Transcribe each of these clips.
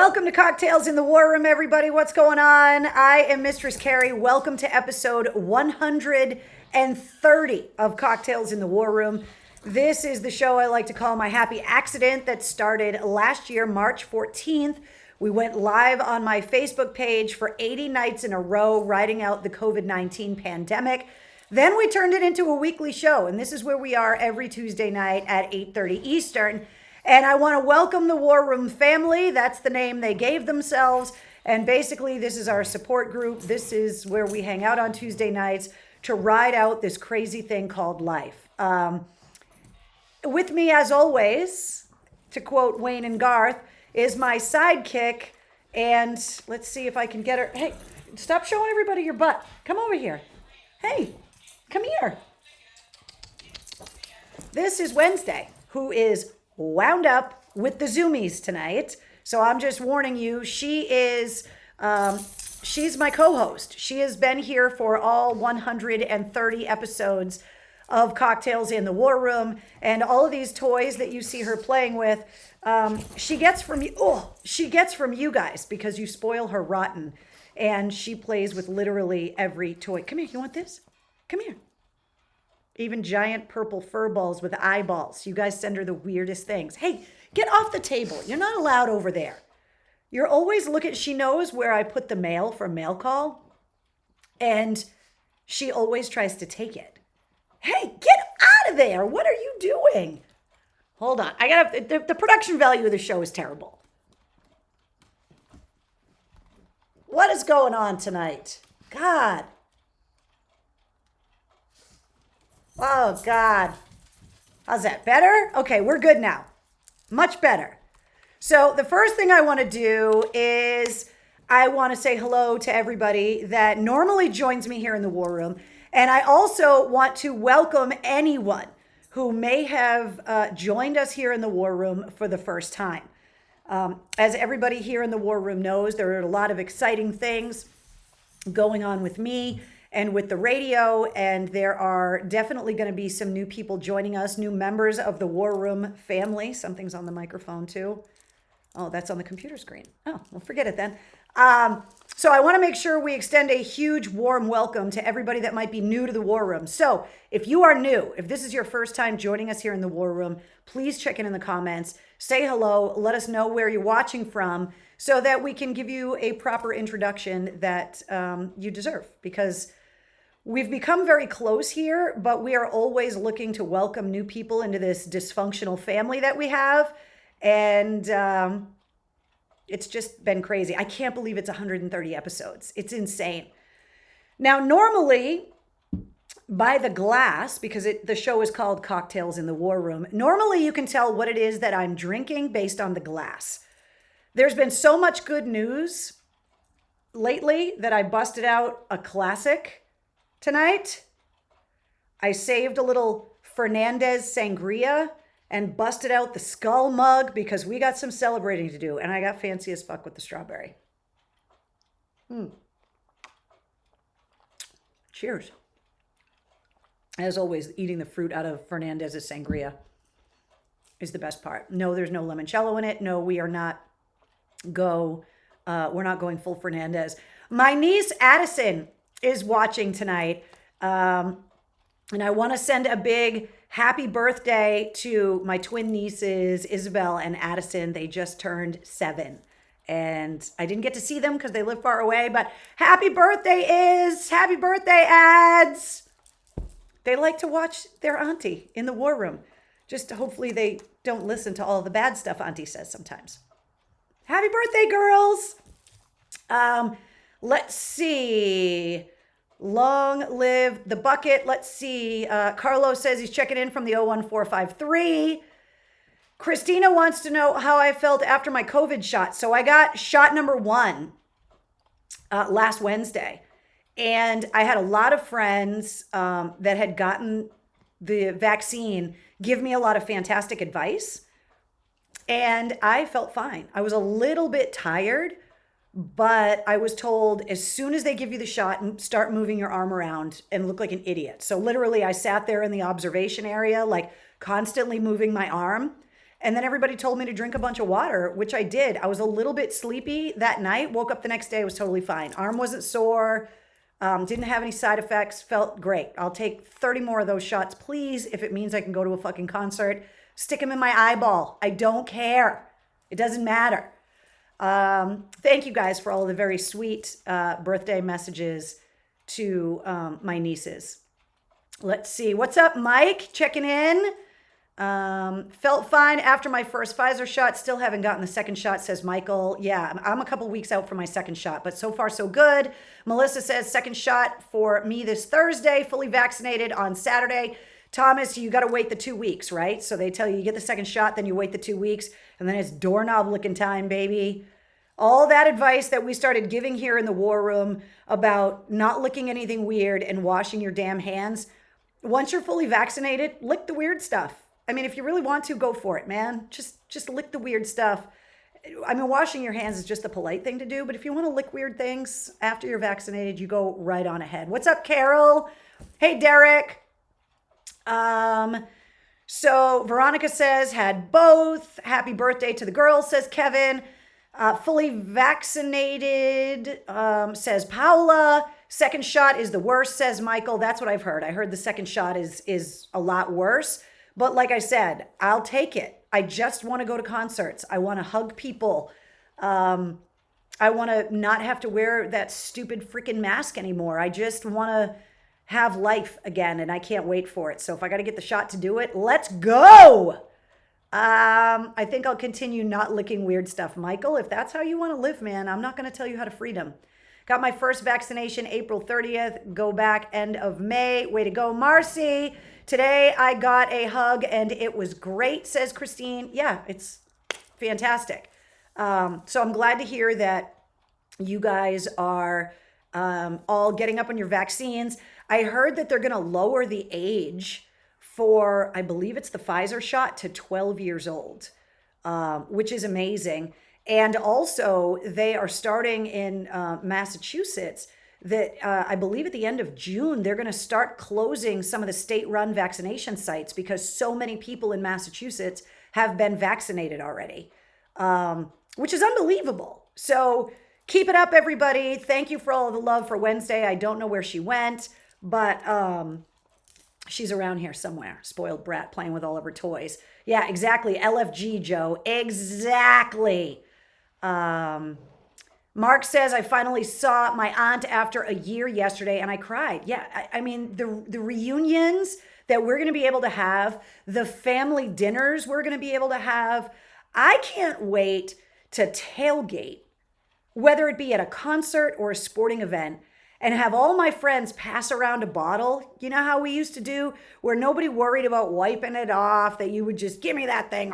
Welcome to Cocktails in the War Room, everybody. What's going on? I am Mistress Carrie. Welcome to episode 130 of Cocktails in the War Room. This is the show I like to call my happy accident that started last year, March 14th. We went live on my Facebook page for 80 nights in a row, riding out the COVID-19 pandemic. Then we turned it into a weekly show, and this is where we are every Tuesday night at 8:30 Eastern. And I want to welcome the War Room family. That's the name they gave themselves. And basically, this is our support group. This is where we hang out on Tuesday nights to ride out this crazy thing called life. With me, as always, to quote Wayne and Garth, is my sidekick. And let's see if I can get her. Hey, stop showing everybody your butt. Come over here. Hey, come here. This is Wednesday, who is wound up with the Zoomies tonight. So I'm just warning you, she's my co-host. She has been here for all 130 episodes of Cocktails in the War Room, and all of these toys that you see her playing with, she gets from you guys because you spoil her rotten, and she plays with literally every toy. Come here, you want this? Come here. Even giant purple fur balls with eyeballs. You guys send her the weirdest things. Hey, get off the table. You're not allowed over there. You're always she knows where I put the mail for mail call, and she always tries to take it. Hey, get out of there. What are you doing? Hold on. The production value of the show is terrible. What is going on tonight? God. Oh, God. How's that? Better? Okay, we're good now. Much better. So the first thing I want to do is I want to say hello to everybody that normally joins me here in the War Room. And I also want to welcome anyone who may have joined us here in the War Room for the first time. As everybody here in the War Room knows, there are a lot of exciting things going on with me and with the radio, and there are definitely going to be some new people joining us, new members of the War Room family. Something's on the microphone too. Oh, that's on the computer screen. Oh, well, forget it then. So I want to make sure we extend a huge warm welcome to everybody that might be new to the War Room. So if you are new, if this is your first time joining us here in the War Room, please check in the comments, say hello, let us know where you're watching from so that we can give you a proper introduction that you deserve, because we've become very close here, but we are always looking to welcome new people into this dysfunctional family that we have. And it's just been crazy. I can't believe it's 130 episodes. It's insane. Now, normally, by the glass, because the show is called Cocktails in the War Room, normally you can tell what it is that I'm drinking based on the glass. There's been so much good news lately that I busted out a classic tonight. I saved a little Fernandez sangria and busted out the skull mug because we got some celebrating to do, and I got fancy as fuck with the strawberry. Cheers. As always, eating the fruit out of Fernandez's sangria is the best part. No, there's no limoncello in it. No, we're not going full Fernandez. My niece Addison is watching tonight. And I want to send a big happy birthday to my twin nieces, Isabel and Addison. They just turned 7. And I didn't get to see them because they live far away, but happy birthday, happy birthday, Ads. They like to watch their auntie in the War Room. Just hopefully they don't listen to all the bad stuff auntie says sometimes. Happy birthday, girls. Let's see. Long live the bucket. Let's see. Carlos says he's checking in from the 01453. Christina wants to know how I felt after my COVID shot. So I got shot number 1 last Wednesday. And I had a lot of friends that had gotten the vaccine give me a lot of fantastic advice. And I felt fine. I was a little bit tired, but I was told as soon as they give you the shot, and start moving your arm around and look like an idiot. So literally I sat there in the observation area, like constantly moving my arm. And then everybody told me to drink a bunch of water, which I did. I was a little bit sleepy that night, woke up the next day, was totally fine. Arm wasn't sore, didn't have any side effects, felt great. I'll take 30 more of those shots, please, if it means I can go to a fucking concert. Stick them in my eyeball. I don't care. It doesn't matter. Thank you guys for all the very sweet birthday messages to my nieces. Let's see. What's up, Mike? Checking in. Felt fine after my first Pfizer shot. Still haven't gotten the second shot, says Michael. Yeah, I'm a couple weeks out for my second shot, but so far so good. Melissa says second shot for me this Thursday, fully vaccinated on Saturday. Thomas, you got to wait the 2 weeks, right? So they tell you get the second shot, then you wait the 2 weeks, and then it's doorknob licking time, baby. All that advice that we started giving here in the war room about not licking anything weird and washing your damn hands. Once you're fully vaccinated, lick the weird stuff. I mean, if you really want to, go for it, man. Just lick the weird stuff. I mean, washing your hands is just the polite thing to do, but if you want to lick weird things after you're vaccinated, you go right on ahead. What's up, Carol? Hey, Derek. So Veronica says, had both. Happy birthday to the girls, says Kevin. Fully vaccinated, says Paula. Second shot is the worst, says Michael. That's what I've heard. I heard the second shot is a lot worse. But like I said, I'll take it. I just want to go to concerts. I want to hug people. I want to not have to wear that stupid freaking mask anymore. I just want to have life again, and I can't wait for it. So if I got to get the shot to do it, let's go. I think I'll continue not licking weird stuff. Michael, if that's how you want to live, man, I'm not going to tell you how to freedom. Got my first vaccination April 30th. Go back end of May. Way to go, Marcy. Today I got a hug and it was great, says Christine. Yeah, it's fantastic. So I'm glad to hear that you guys are all getting up on your vaccines. I heard that they're going to lower the age for, I believe it's the Pfizer shot, to 12 years old, which is amazing. And also they are starting in Massachusetts that I believe at the end of June, they're going to start closing some of the state-run vaccination sites because so many people in Massachusetts have been vaccinated already, which is unbelievable. So keep it up, everybody. Thank you for all of the love for Wednesday. I don't know where she went, but she's around here somewhere. Spoiled brat playing with all of her toys. Yeah, exactly. LFG, Joe. Exactly. Mark says, I finally saw my aunt after a year yesterday and I cried. Yeah, I mean, the reunions that we're going to be able to have, the family dinners we're going to be able to have, I can't wait to tailgate, whether it be at a concert or a sporting event, and have all my friends pass around a bottle. You know how we used to do, where nobody worried about wiping it off, that you would just give me that thing.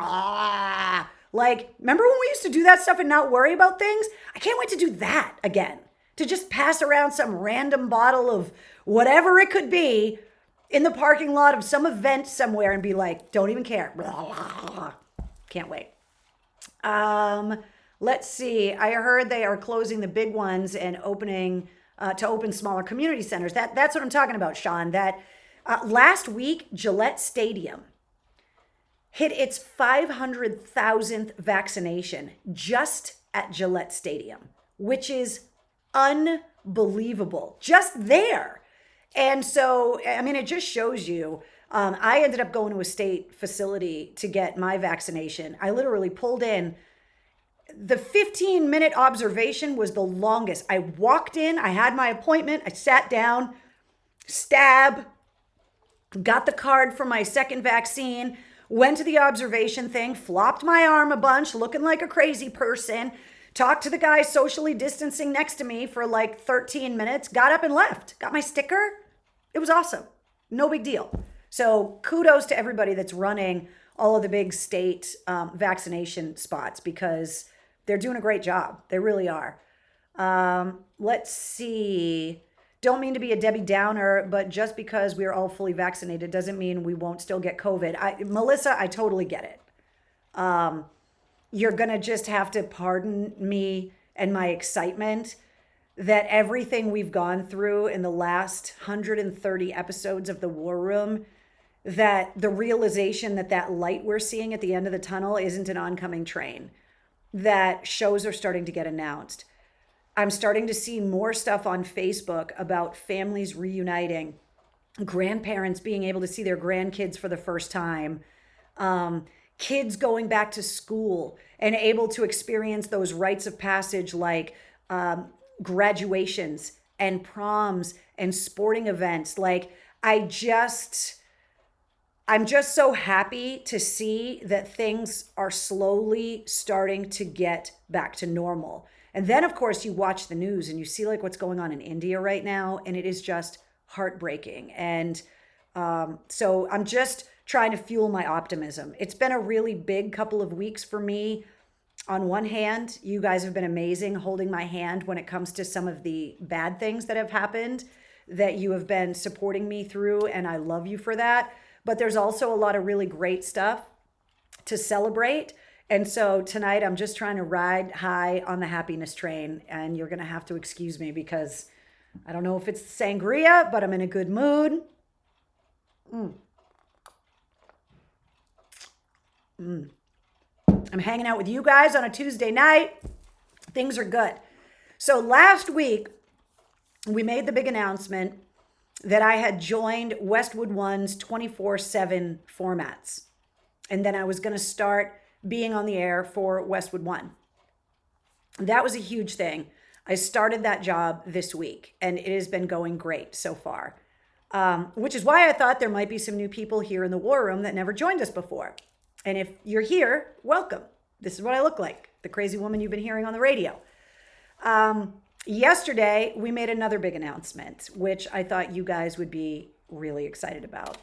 Like, remember when we used to do that stuff and not worry about things? I can't wait to do that again. To just pass around some random bottle of whatever it could be in the parking lot of some event somewhere and be like, don't even care. Can't wait. Let's see. I heard they are closing the big ones and opening to open smaller community centers. That's what I'm talking about, Sean. That last week, Gillette Stadium hit its 500,000th vaccination just at Gillette Stadium, which is unbelievable. Just there. And so, I mean, it just shows you. I ended up going to a state facility to get my vaccination. I literally pulled in. The 15-minute observation was the longest. I walked in, I had my appointment, I sat down, stab, got the card for my second vaccine, went to the observation thing, flopped my arm a bunch, looking like a crazy person, talked to the guy socially distancing next to me for like 13 minutes, got up and left, got my sticker. It was awesome. No big deal. So kudos to everybody that's running all of the big state vaccination spots because they're doing a great job. They really are. Let's see. Don't mean to be a Debbie Downer, but just because we're all fully vaccinated doesn't mean we won't still get COVID. Melissa, I totally get it. You're going to just have to pardon me and my excitement that everything we've gone through in the last 130 episodes of The War Room that the realization that that light we're seeing at the end of the tunnel isn't an oncoming train, that shows are starting to get announced. I'm starting to see more stuff on Facebook about families reuniting, grandparents being able to see their grandkids for the first time, kids going back to school and able to experience those rites of passage like graduations and proms and sporting events. Like, I'm just so happy to see that things are slowly starting to get back to normal. And then, of course, you watch the news and you see like what's going on in India right now, and it is just heartbreaking. And so I'm just trying to fuel my optimism. It's been a really big couple of weeks for me. On one hand, you guys have been amazing holding my hand when it comes to some of the bad things that have happened that you have been supporting me through, and I love you for that. But there's also a lot of really great stuff to celebrate. And so tonight I'm just trying to ride high on the happiness train, and you're going to have to excuse me because I don't know if it's sangria, but I'm in a good mood. I'm hanging out with you guys on a Tuesday night. Things are good. So last week, we made the big announcement that I had joined Westwood One's 24/7 formats. And then I was going to start being on the air for Westwood One. That was a huge thing. I started that job this week, and it has been going great so far, which is why I thought there might be some new people here in the War Room that never joined us before. And if you're here, welcome. This is what I look like, the crazy woman you've been hearing on the radio. Yesterday, we made another big announcement, which I thought you guys would be really excited about.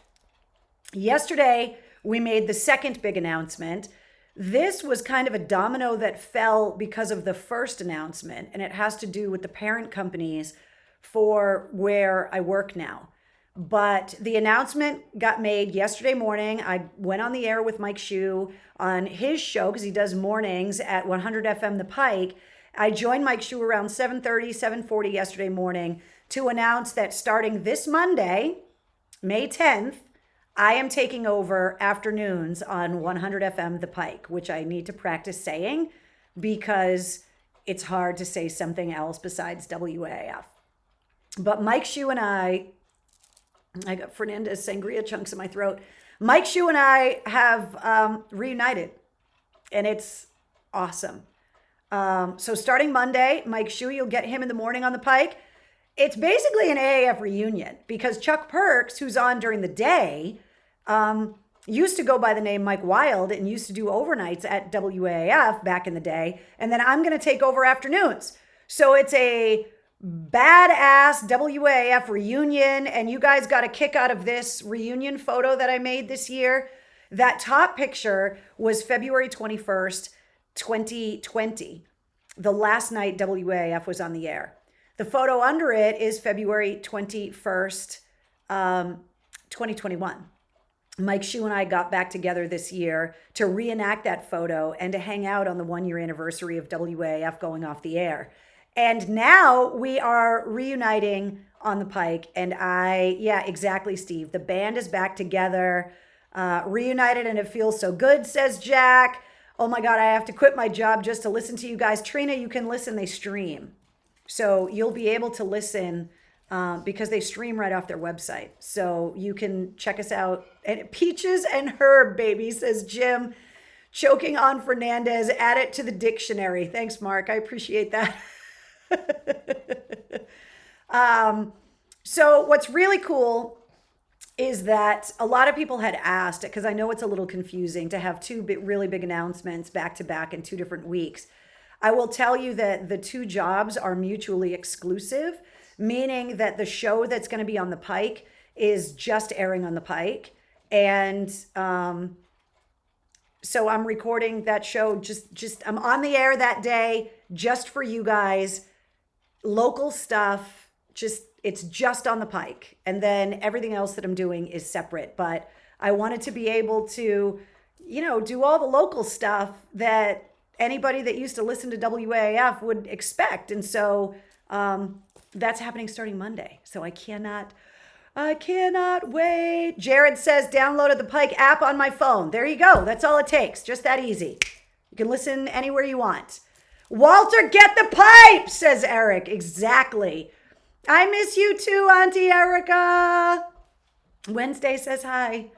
Yesterday, we made the second big announcement. This was kind of a domino that fell because of the first announcement, and it has to do with the parent companies for where I work now. But the announcement got made yesterday morning. I went on the air with Mike Shue on his show because he does mornings at 100 FM The Pike. I joined Mike Shue around 7:30, 7:40 yesterday morning to announce that starting this Monday, May 10th, I am taking over afternoons on 100 FM The Pike, which I need to practice saying because it's hard to say something else besides WAF. But Mike Shue and I got Fernandez sangria chunks in my throat. Mike Shue and I have reunited, and it's awesome. So starting Monday, Mike Shue, you'll get him in the morning on the Pike. It's basically an AAF reunion because Chuck Perks, who's on during the day, used to go by the name Mike Wild and used to do overnights at WAF back in the day. And then I'm going to take over afternoons. So it's a badass WAF reunion. And you guys got a kick out of this reunion photo that I made this year. That top picture was February 21st, 2020, the last night WAF was on the air. The photo under it is February 21st, 2021. Mike Shue and I got back together this year to reenact that photo and to hang out on the 1 year anniversary of WAF going off the air. And now we are reuniting on the Pike. And yeah, exactly, Steve. The band is back together, reunited, and it feels so good, says Jack. Oh my God, I have to quit my job just to listen to you guys. Trina, you can listen, they stream. So you'll be able to listen because they stream right off their website. So you can check us out. And Peaches and Herb, baby, says Jim. Choking on Fernandez, add it to the dictionary. Thanks, Mark. I appreciate that. So what's really cool is that a lot of people had asked, because I know it's a little confusing to have two really big announcements back to back in 2 different weeks. I will tell you that the 2 jobs are mutually exclusive, meaning that the show that's going to be on the Pike is just airing on the Pike. And so I'm recording that show, I'm on the air that day just for you guys. Local stuff, it's just on the Pike. And then everything else that I'm doing is separate. But I wanted to be able to, do all the local stuff that anybody that used to listen to WAF would expect. And so that's happening starting Monday. So I cannot I cannot wait. Jared says downloaded the Pike app on my phone. There you go. That's all it takes. Just that easy. You can listen anywhere you want. Walter, get the pipe, says Eric. Exactly. I miss you too, Auntie Erica. Wednesday says hi.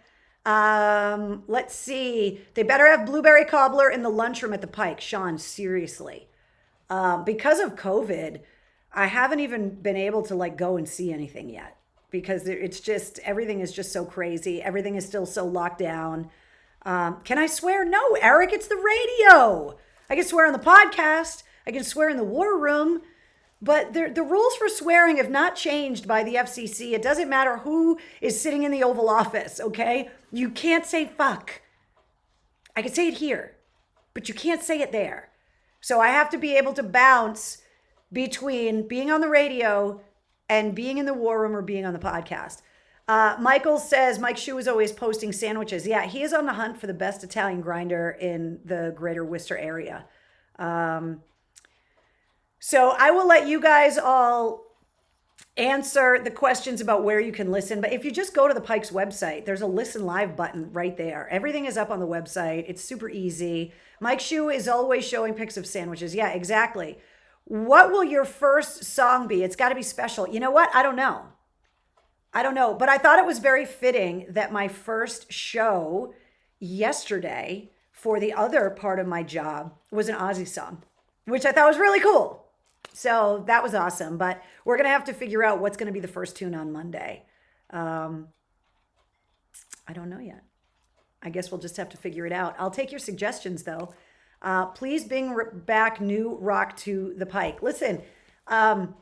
Let's see. They better have blueberry cobbler in the lunchroom at the Pike. Sean, seriously. Because of COVID, I haven't even been able to like go and see anything yet because it's just, everything is just so crazy. Everything is still so locked down. Can I swear? No, Eric, it's the radio. I can swear on the podcast. I can swear in the war room. But the rules for swearing have not changed by the FCC. It doesn't matter who is sitting in the Oval Office, okay? You can't say fuck. I can say it here, but you can't say it there. So I have to be able to bounce between being on the radio and being in the war room or being on the podcast. Michael says Mike Shue is always posting sandwiches. Yeah, he is on the hunt for the best Italian grinder in the greater Worcester area. So I will let you guys all answer the questions about where you can listen. But if you just go to the Pike's website, there's a listen live button right there. Everything is up on the website. It's super easy. Mike Shue is always showing pics of sandwiches. Yeah, exactly. What will your first song be? It's got to be special. You know what? I don't know. But I thought it was very fitting that my first show yesterday for the other part of my job was an Aussie song, which I thought was really cool. So that was awesome. But we're going to have to figure out what's going to be the first tune on Monday. I don't know yet. I guess we'll just have to figure it out. I'll take your suggestions, though. Please bring back new rock to the Pike. Listen, I'm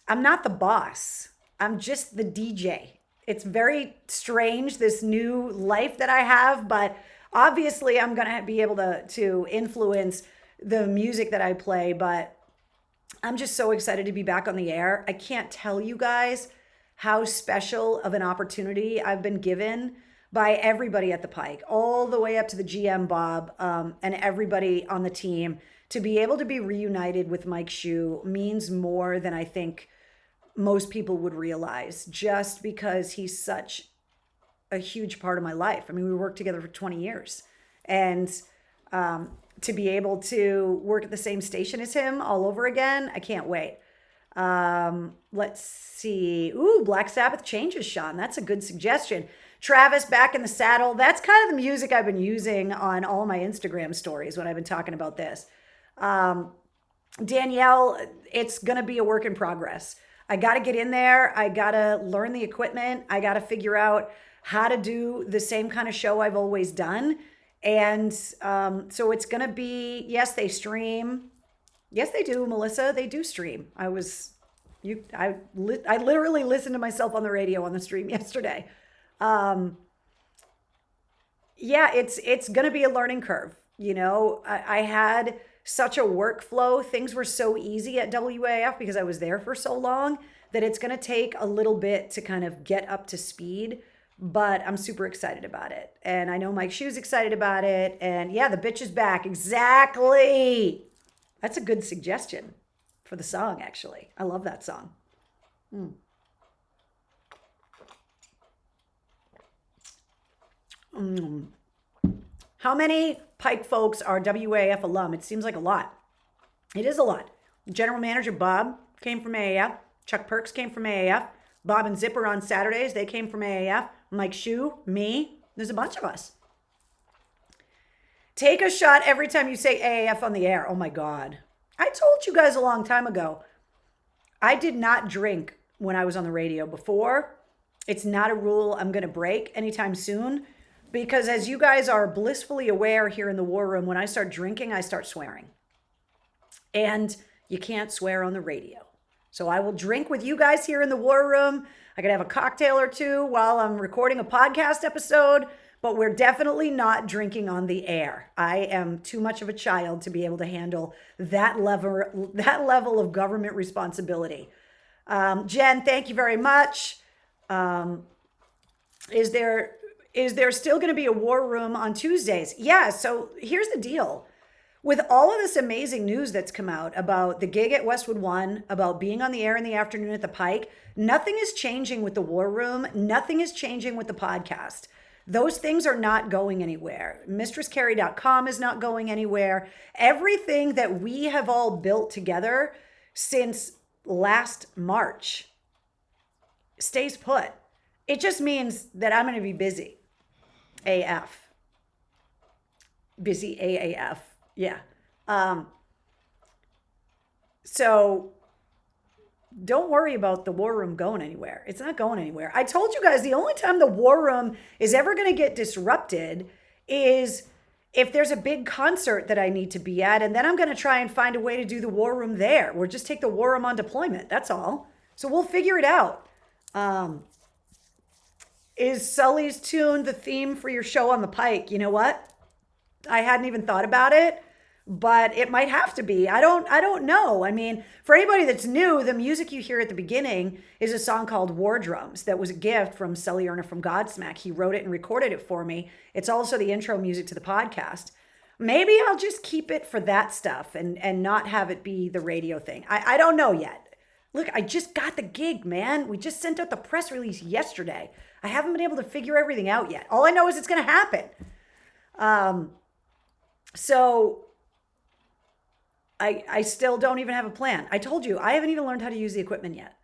not the boss. I'm just the DJ. It's very strange, this new life that I have, but obviously I'm going to be able to influence the music that I play, but I'm just so excited to be back on the air. I can't tell you guys how special of an opportunity I've been given by everybody at the Pike, all the way up to the GM Bob, and everybody on the team. To be able to be reunited with Mike Shue means more than I think most people would realize, just because he's such a huge part of my life. I mean, we worked together for 20 years, and to be able to work at the same station as him all over again, I can't wait. Let's see. Ooh, Black Sabbath changes, Sean. That's a good suggestion. Travis, Back in the Saddle. That's kind of the music I've been using on all my Instagram stories when I've been talking about this. Danielle, it's going to be a work in progress. I got to get in there. I got to learn the equipment. I got to figure out how to do the same kind of show I've always done. And so it's going to be, yes, they stream. Yes, they do, Melissa. They do stream. I literally listened to myself on the radio on the stream yesterday. Yeah, it's going to be a learning curve. You know, I had such a workflow. Things were so easy at WAF because I was there for so long that it's going to take a little bit to kind of get up to speed, but I'm super excited about it. And I know Mike Shue's excited about it. And yeah, the bitch is back. Exactly. That's a good suggestion for the song, actually. I love that song. How many Pike folks are WAF alum? It seems like a lot. It is a lot. General Manager Bob came from AAF. Chuck Perks came from AAF. Bob and Zipper on Saturdays, they came from AAF. Mike Shue, me. There's a bunch of us. Take a shot every time you say AAF on the air. Oh my God. I told you guys a long time ago, I did not drink when I was on the radio before. It's not a rule I'm going to break anytime soon. Because as you guys are blissfully aware here in the war room, when I start drinking, I start swearing. And you can't swear on the radio. So I will drink with you guys here in the war room. I could have a cocktail or two while I'm recording a podcast episode, but we're definitely not drinking on the air. I am too much of a child to be able to handle that level of government responsibility. Jen, thank you very much. Is there still going to be a war room on Tuesdays? Yeah, so here's the deal. with all of this amazing news that's come out about the gig at Westwood One, about being on the air in the afternoon at the Pike, nothing is changing with the War Room. Nothing is changing with the podcast. Those things are not going anywhere. MistressCarrie.com is not going anywhere. Everything that we have all built together since last March stays put. It just means that I'm going to be busy. AF. Busy AAF. Yeah. So don't worry about the War Room going anywhere. It's not going anywhere. I told you guys the only time the War Room is ever going to get disrupted is if there's a big concert that I need to be at, and then I'm going to try and find a way to do the War Room there, or just take the War Room on deployment. That's all. So we'll figure it out. Is Sully's tune the theme for your show on the Pike? You know what? I hadn't even thought about it, but it might have to be. I don't know. I mean, for anybody that's new, the music you hear at the beginning is a song called War Drums that was a gift from Sully Erna from Godsmack. He wrote it and recorded it for me. It's also the intro music to the podcast. Maybe I'll just keep it for that stuff and not have it be the radio thing. I don't know yet. Look, I just got the gig, man. We just sent out the press release yesterday. I haven't been able to figure everything out yet. All I know is it's going to happen. So I still don't even have a plan. I told you, I haven't even learned how to use the equipment yet.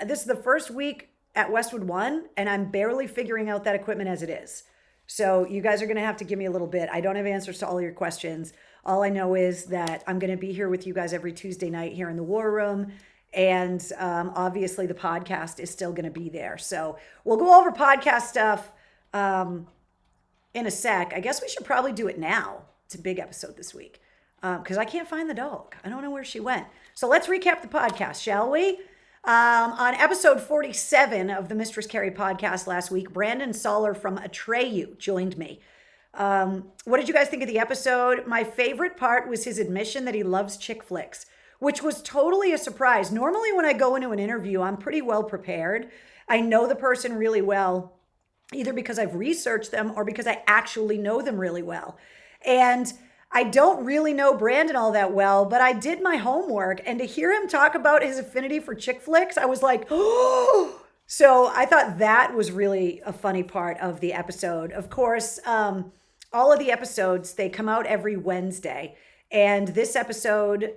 This is the first week at Westwood One, and I'm barely figuring out that equipment as it is. So you guys are going to have to give me a little bit. I don't have answers to all your questions. All I know is that I'm going to be here with you guys every Tuesday night here in the War Room. And obviously the podcast is still going to be there. So we'll go over podcast stuff in a sec. I guess we should probably do it now. It's a big episode this week because I can't find the dog. I don't know where she went. So let's recap the podcast, shall we? On episode 47 of the Mistress Carrie podcast last week, Brandon Soller from Atreyu joined me. What did you guys think of the episode? My favorite part was his admission that he loves chick flicks, which was totally a surprise. Normally when I go into an interview, I'm pretty well prepared. I know the person really well, either because I've researched them or because I actually know them really well. And I don't really know Brandon all that well, but I did my homework. And to hear him talk about his affinity for chick flicks, I was like, oh. So I thought that was really a funny part of the episode. Of course, all of the episodes, they come out every Wednesday. And this episode,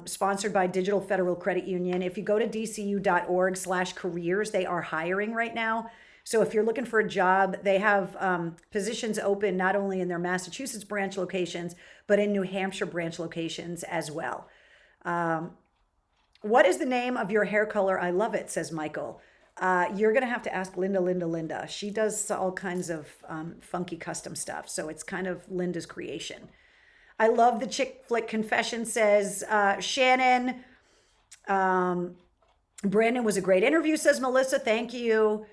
sponsored by Digital Federal Credit Union. If you go to dcu.org/careers, they are hiring right now. So if you're looking for a job, they have positions open not only in their Massachusetts branch locations, but in New Hampshire branch locations as well. What is the name of your hair color? I love it, says Michael. You're going to have to ask Linda. She does all kinds of funky custom stuff. So it's kind of Linda's creation. I love the chick flick confession, says Shannon. Brandon was a great interview, says Melissa. Thank you.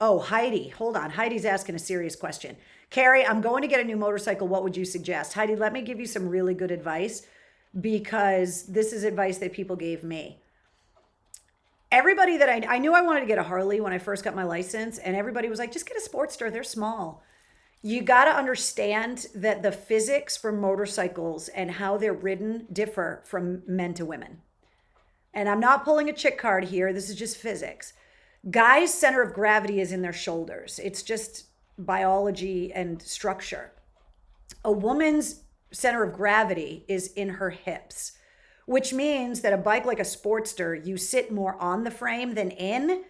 Heidi. Hold on. Heidi's asking a serious question. Carrie, I'm going to get a new motorcycle. What would you suggest? Heidi, let me give you some really good advice because this is advice that people gave me. Everybody that I knew I wanted to get a Harley when I first got my license, and everybody was like, just get a Sportster. They're small. You got to understand that the physics for motorcycles and how they're ridden differ from men to women. And I'm not pulling a chick card here. This is just physics. Guys' center of gravity is in their shoulders. It's just biology and structure. A woman's center of gravity is in her hips, which means that a bike like a Sportster, you sit more on the frame than in.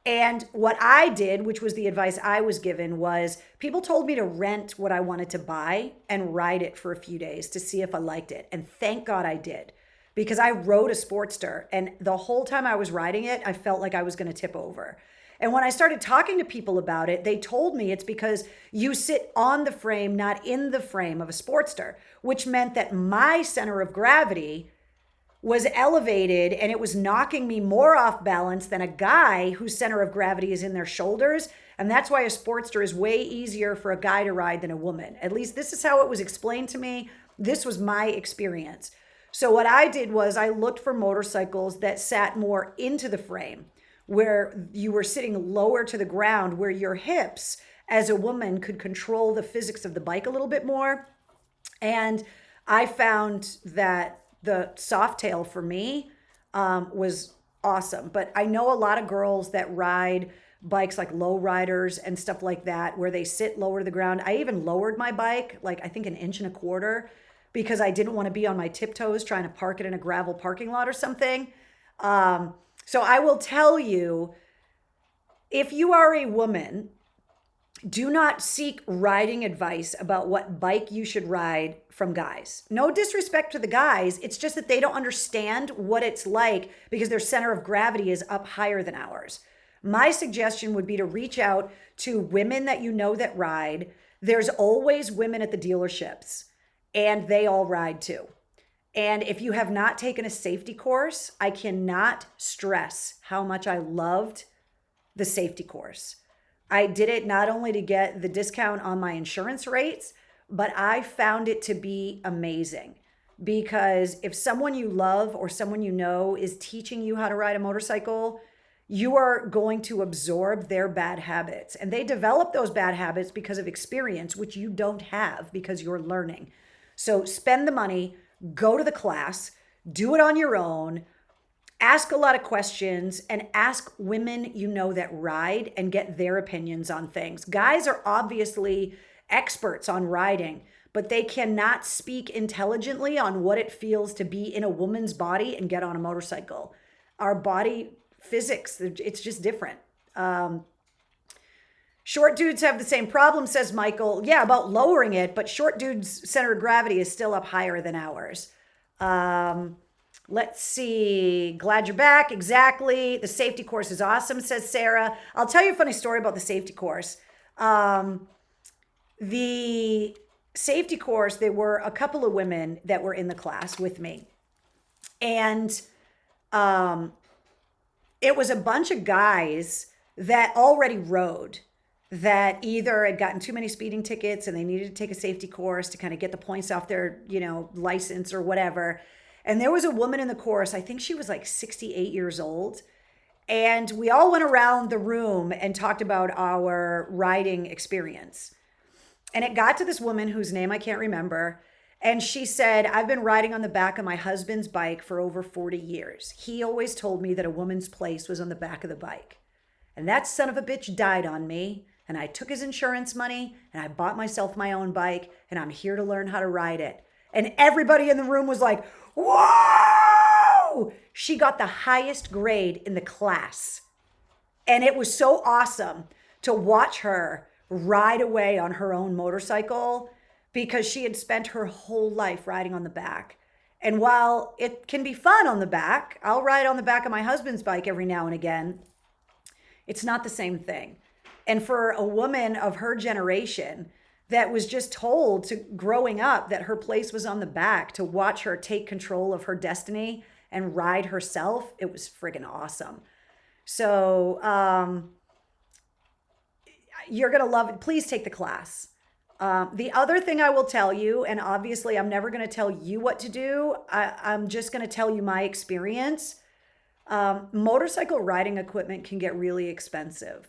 And what I did, which was the advice I was given, was people told me to rent what I wanted to buy and ride it for a few days to see if I liked it. And thank God I did, because I rode a Sportster and the whole time I was riding it, I felt like I was going to tip over. And when I started talking to people about it, they told me it's because you sit on the frame, not in the frame of a Sportster, which meant that my center of gravity was elevated and it was knocking me more off balance than a guy whose center of gravity is in their shoulders. And that's why a Sportster is way easier for a guy to ride than a woman. At least this is how it was explained to me. This was my experience. So what I did was I looked for motorcycles that sat more into the frame, where you were sitting lower to the ground, where your hips as a woman could control the physics of the bike a little bit more. And I found that the Softail for me was awesome. But I know a lot of girls that ride bikes like low riders and stuff like that, where they sit lower to the ground. I even lowered my bike, like I think 1.25 inches, because I didn't want to be on my tiptoes trying to park it in a gravel parking lot or something. So I will tell you, if you are a woman, do not seek riding advice about what bike you should ride from guys. No disrespect to the guys. It's just that they don't understand what it's like because their center of gravity is up higher than ours. My suggestion would be to reach out to women that you know that ride. There's always women at the dealerships, and they all ride too. And if you have not taken a safety course, I cannot stress how much I loved the safety course. I did it not only to get the discount on my insurance rates, but I found it to be amazing, because if someone you love or someone you know is teaching you how to ride a motorcycle, you are going to absorb their bad habits. And they develop those bad habits because of experience, which you don't have because you're learning. So spend the money, go to the class, do it on your own. Ask a lot of questions and ask women you know that ride and get their opinions on things. Guys are obviously experts on riding, but they cannot speak intelligently on what it feels to be in a woman's body and get on a motorcycle. Our body physics, it's just different. Short dudes have the same problem, says Michael. Yeah, about lowering it, but short dudes' center of gravity is still up higher than ours. Let's see. Glad you're back. Exactly. The safety course is awesome, says Sarah. I'll tell you a funny story about the safety course. The safety course, there were a couple of women that were in the class with me. And it was a bunch of guys that already rode, that either had gotten too many speeding tickets and they needed to take a safety course to kind of get the points off their, license or whatever. And there was a woman in the course, I think she was like 68 years old. And we all went around the room and talked about our riding experience. And it got to this woman whose name I can't remember. And she said, I've been riding on the back of my husband's bike for over 40 years. He always told me that a woman's place was on the back of the bike. And that son of a bitch died on me. And I took his insurance money and I bought myself my own bike. And I'm here to learn how to ride it. And everybody in the room was like, whoa! She got the highest grade in the class. And it was so awesome to watch her ride away on her own motorcycle, because she had spent her whole life riding on the back. And while it can be fun on the back, I'll ride on the back of my husband's bike every now and again, it's not the same thing. And for a woman of her generation that was just told to growing up that her place was on the back, to watch her take control of her destiny and ride herself, it was friggin' awesome. So you're going to love it. Please take the class. The other thing I will tell you, and obviously I'm never going to tell you what to do, I'm just going to tell you my experience. Motorcycle riding equipment can get really expensive.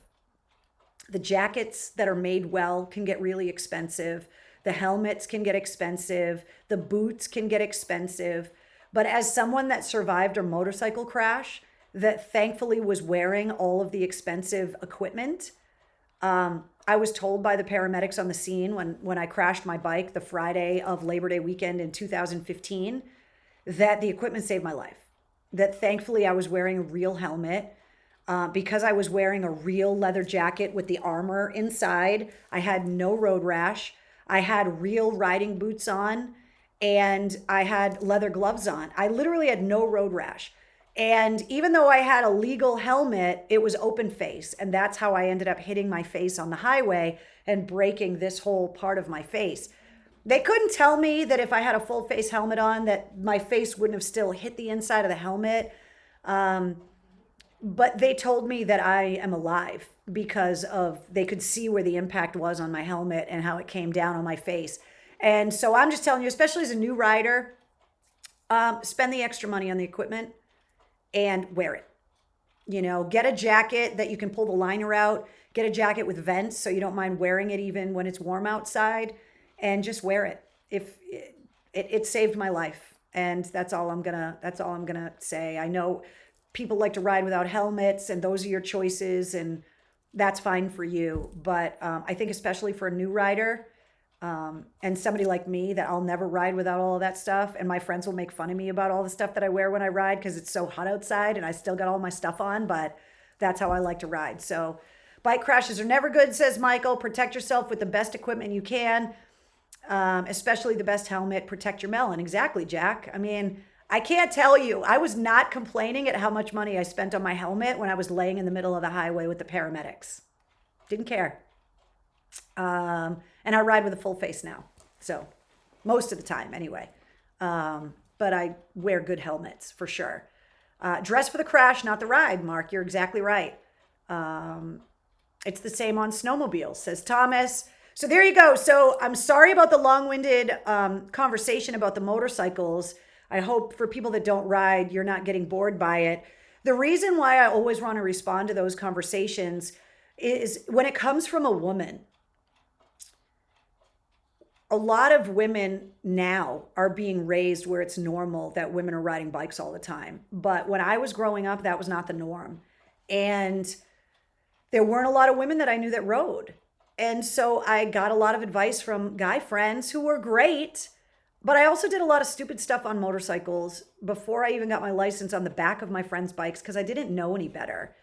The jackets that are made well can get really expensive. The helmets can get expensive. The boots can get expensive. But as someone that survived a motorcycle crash that thankfully was wearing all of the expensive equipment, I was told by the paramedics on the scene when I crashed my bike the Friday of Labor Day weekend in 2015, that the equipment saved my life. That thankfully I was wearing a real helmet. Because I was wearing a real leather jacket with the armor inside, I had no road rash. I had real riding boots on, and I had leather gloves on. I literally had no road rash. And even though I had a legal helmet, it was open face. And that's how I ended up hitting my face on the highway and breaking this whole part of my face. They couldn't tell me that if I had a full face helmet on, that my face wouldn't have still hit the inside of the helmet. But they told me that I am alive because they could see where the impact was on my helmet and how it came down on my face. And so I'm just telling you, especially as a new rider, spend the extra money on the equipment and wear it. Get a jacket that you can pull the liner out, get a jacket with vents so you don't mind wearing it even when it's warm outside, and just wear it. if it saved my life, and that's all I'm gonna say. I know people like to ride without helmets, and those are your choices, and that's fine for you. But I think especially for a new rider, and somebody like me that I'll never ride without all of that stuff, and my friends will make fun of me about all the stuff that I wear when I ride because it's so hot outside and I still got all my stuff on, but that's how I like to ride. So bike crashes are never good, says Michael. Protect yourself with the best equipment you can, especially the best helmet. Protect your melon. Exactly, Jack. I mean, I can't tell you. I was not complaining at how much money I spent on my helmet when I was laying in the middle of the highway with the paramedics. Didn't care. And I ride with a full face now. So most of the time anyway. But I wear good helmets for sure. Dress for the crash, not the ride, Mark. You're exactly right. It's the same on snowmobiles, says Thomas. So there you go. So I'm sorry about the long-winded conversation about the motorcycles. I hope for people that don't ride, you're not getting bored by it. The reason why I always want to respond to those conversations is when it comes from a woman. A lot of women now are being raised where it's normal that women are riding bikes all the time. But when I was growing up, that was not the norm. And there weren't a lot of women that I knew that rode. And so I got a lot of advice from guy friends who were great. But I also did a lot of stupid stuff on motorcycles before I even got my license on the back of my friends' bikes because I didn't know any better.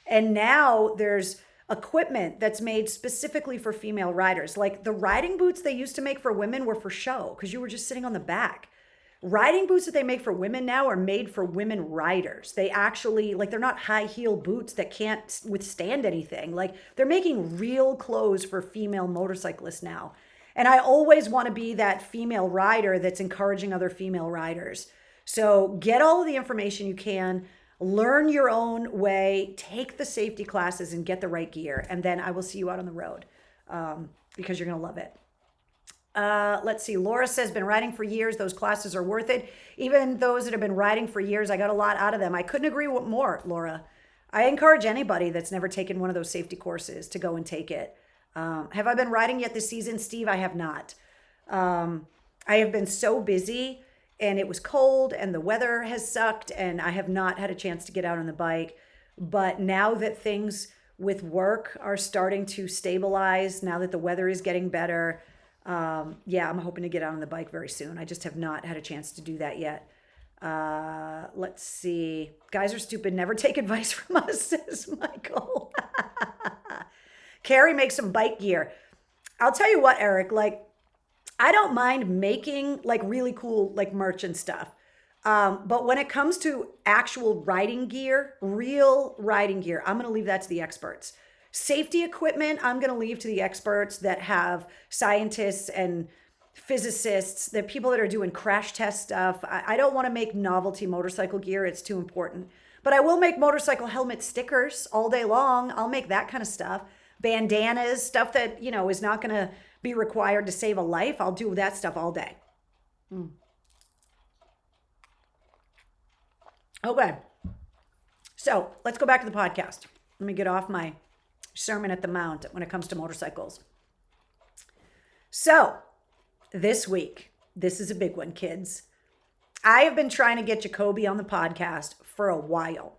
And now there's equipment that's made specifically for female riders. Like the riding boots they used to make for women were for show because you were just sitting on the back. Riding boots that they make for women now are made for women riders. They actually, like, they're not high heel boots that can't withstand anything. Like, they're making real clothes for female motorcyclists now. And I always want to be that female rider that's encouraging other female riders. So get all of the information you can, learn your own way, take the safety classes and get the right gear. And then I will see you out on the road because you're going to love it. Let's see. Laura says, been riding for years. Those classes are worth it. Even those that have been riding for years, I got a lot out of them. I couldn't agree with more, Laura. I encourage anybody that's never taken one of those safety courses to go and take it. Have I been riding yet this season, Steve? I have not. I have been so busy and it was cold and the weather has sucked and I have not had a chance to get out on the bike. But now that things with work are starting to stabilize, now that the weather is getting better, yeah, I'm hoping to get out on the bike very soon. I just have not had a chance to do that yet. Let's see. Guys are stupid. Never take advice from us, says Michael. Carrie makes some bike gear. I'll tell you what, Eric, like, I don't mind making like really cool like merch and stuff. But when it comes to actual riding gear, real riding gear, I'm going to leave that to the experts. Safety equipment, I'm going to leave to the experts that have scientists and physicists, the people that are doing crash test stuff. I don't want to make novelty motorcycle gear. It's too important. But I will make motorcycle helmet stickers all day long. I'll make that kind of stuff. Bandanas, stuff that, you know, is not going to be required to save a life. I'll do that stuff all day. Okay. So let's go back to the podcast. Let me get off my sermon at the Mount when it comes to motorcycles. So this week, this is a big one, kids. I have been trying to get Jacoby on the podcast for a while.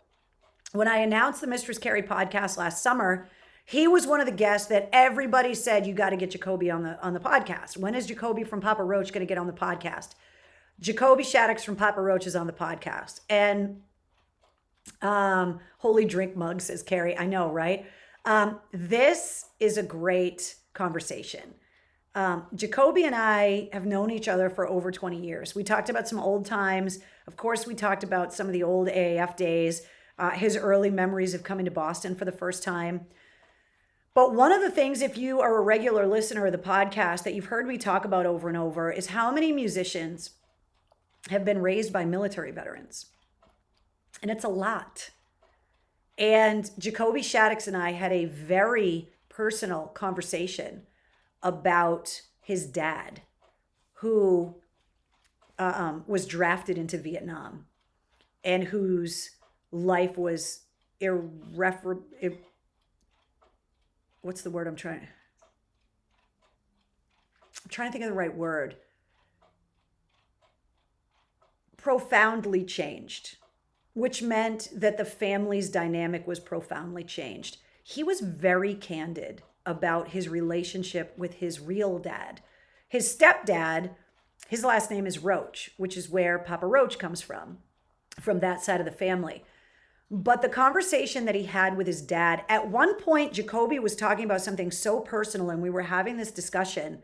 When I announced the Mistress Carrie podcast last summer, he was one of the guests that everybody said, you got to get Jacoby on the podcast. When is Jacoby from Papa Roach going to get on the podcast? Jacoby Shaddix from Papa Roach is on the podcast. And holy drink mug, says Carrie. I know, right? This is a great conversation. Jacoby and I have known each other for over 20 years. We talked about some old times. Of course, we talked about some of the old AAF days, his early memories of coming to Boston for the first time. But one of the things, if you are a regular listener of the podcast, that you've heard me talk about over and over is how many musicians have been raised by military veterans. And it's a lot. And Jacoby Shaddix and I had a very personal conversation about his dad, who was drafted into Vietnam and whose life was irreparable. What's the word I'm trying to think of the right word. profoundly changed, which meant that the family's dynamic was profoundly changed. He was very candid about his relationship with his real dad. His stepdad, his last name is Roach, which is where Papa Roach comes from that side of the family. But the conversation that he had with his dad, at one point, Jacoby was talking about something so personal, and we were having this discussion.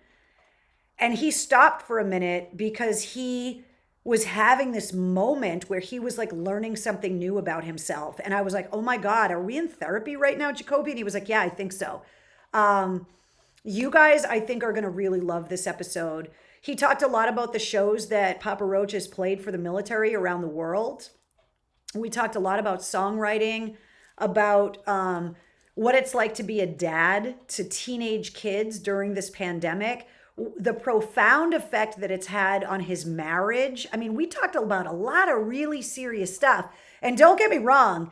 And he stopped for a minute because he was having this moment where he was like learning something new about himself. And I was like, oh my God, are we in therapy right now, Jacoby? And he was like, yeah, I think so. You guys, I think, are going to really love this episode. He talked a lot about the shows that Papa Roach has played for the military around the world. We talked a lot about songwriting, about what it's like to be a dad to teenage kids during this pandemic, the profound effect that it's had on his marriage. I mean, we talked about a lot of really serious stuff. And don't get me wrong,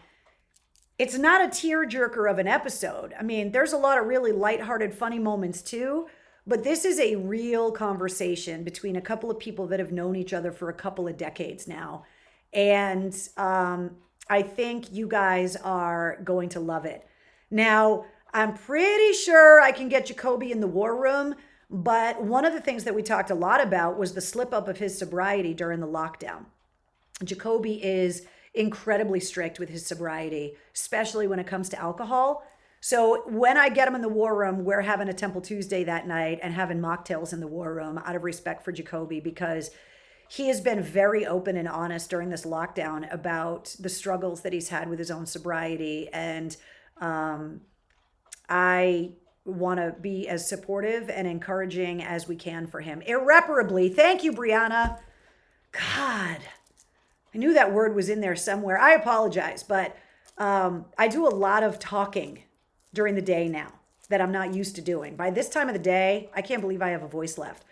it's not a tearjerker of an episode. I mean, there's a lot of really lighthearted, funny moments too. But this is a real conversation between a couple of people that have known each other for a couple of decades now. And I think you guys are going to love it. Now, I'm pretty sure I can get Jacoby in the war room, but one of the things that we talked a lot about was the slip up of his sobriety during the lockdown. Jacoby is incredibly strict with his sobriety, especially when it comes to alcohol. So when I get him in the war room, we're having a Temple Tuesday that night and having mocktails in the war room out of respect for Jacoby, because he has been very open and honest during this lockdown about the struggles that he's had with his own sobriety. And I want to be as supportive and encouraging as we can for him. Irreparably. Thank you, Brianna. God, I knew that word was in there somewhere. I apologize, but I do a lot of talking during the day now that I'm not used to doing. By this time of the day, I can't believe I have a voice left.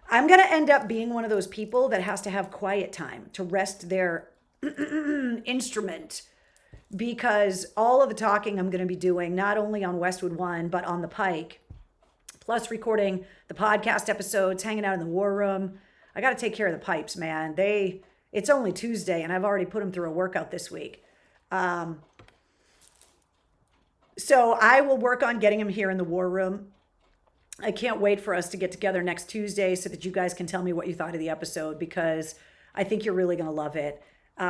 I'm going to end up being one of those people that has to have quiet time to rest their instrument, because all of the talking I'm going to be doing, not only on Westwood One, but on the Pike, plus recording the podcast episodes, hanging out in the war room. I got to take care of the pipes, man. It's only Tuesday and I've already put them through a workout this week. So I will work on getting him here in the war room. I can't wait for us to get together next Tuesday so that you guys can tell me what you thought of the episode, because I think you're really going to love it.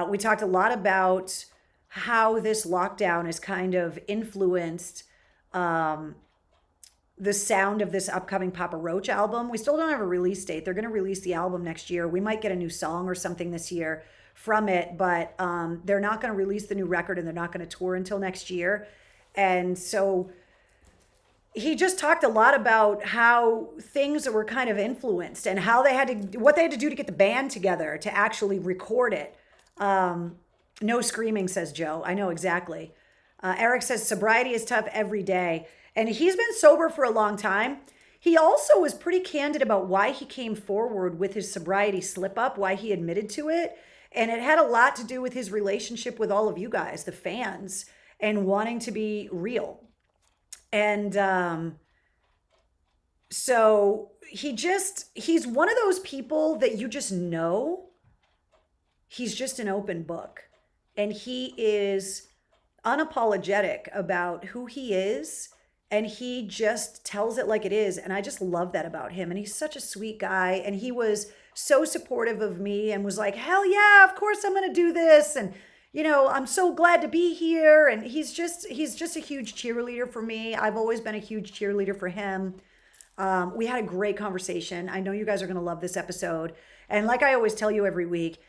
We talked a lot about how this lockdown has kind of influenced the sound of this upcoming Papa Roach album. We still don't have a release date. They're going to release the album next year. We might get a new song or something this year from it, but they're not going to release the new record and they're not going to tour until next year. And so he just talked a lot about how things were kind of influenced and how what they had to do to get the band together to actually record it. No screaming, says Joe. I know exactly. Eric says sobriety is tough every day. And he's been sober for a long time. He also was pretty candid about why he came forward with his sobriety slip up, why he admitted to it. And it had a lot to do with his relationship with all of you guys, the fans, and wanting to be real. And so he's one of those people that you just know he's just an open book. And he is unapologetic about who he is. And he just tells it like it is. And I just love that about him. And he's such a sweet guy. And he was so supportive of me and was like, hell yeah, of course I'm going to do this. And, you know, I'm so glad to be here. And he's just a huge cheerleader for me. I've always been a huge cheerleader for him. We had a great conversation. I know you guys are going to love this episode. And like I always tell you every week,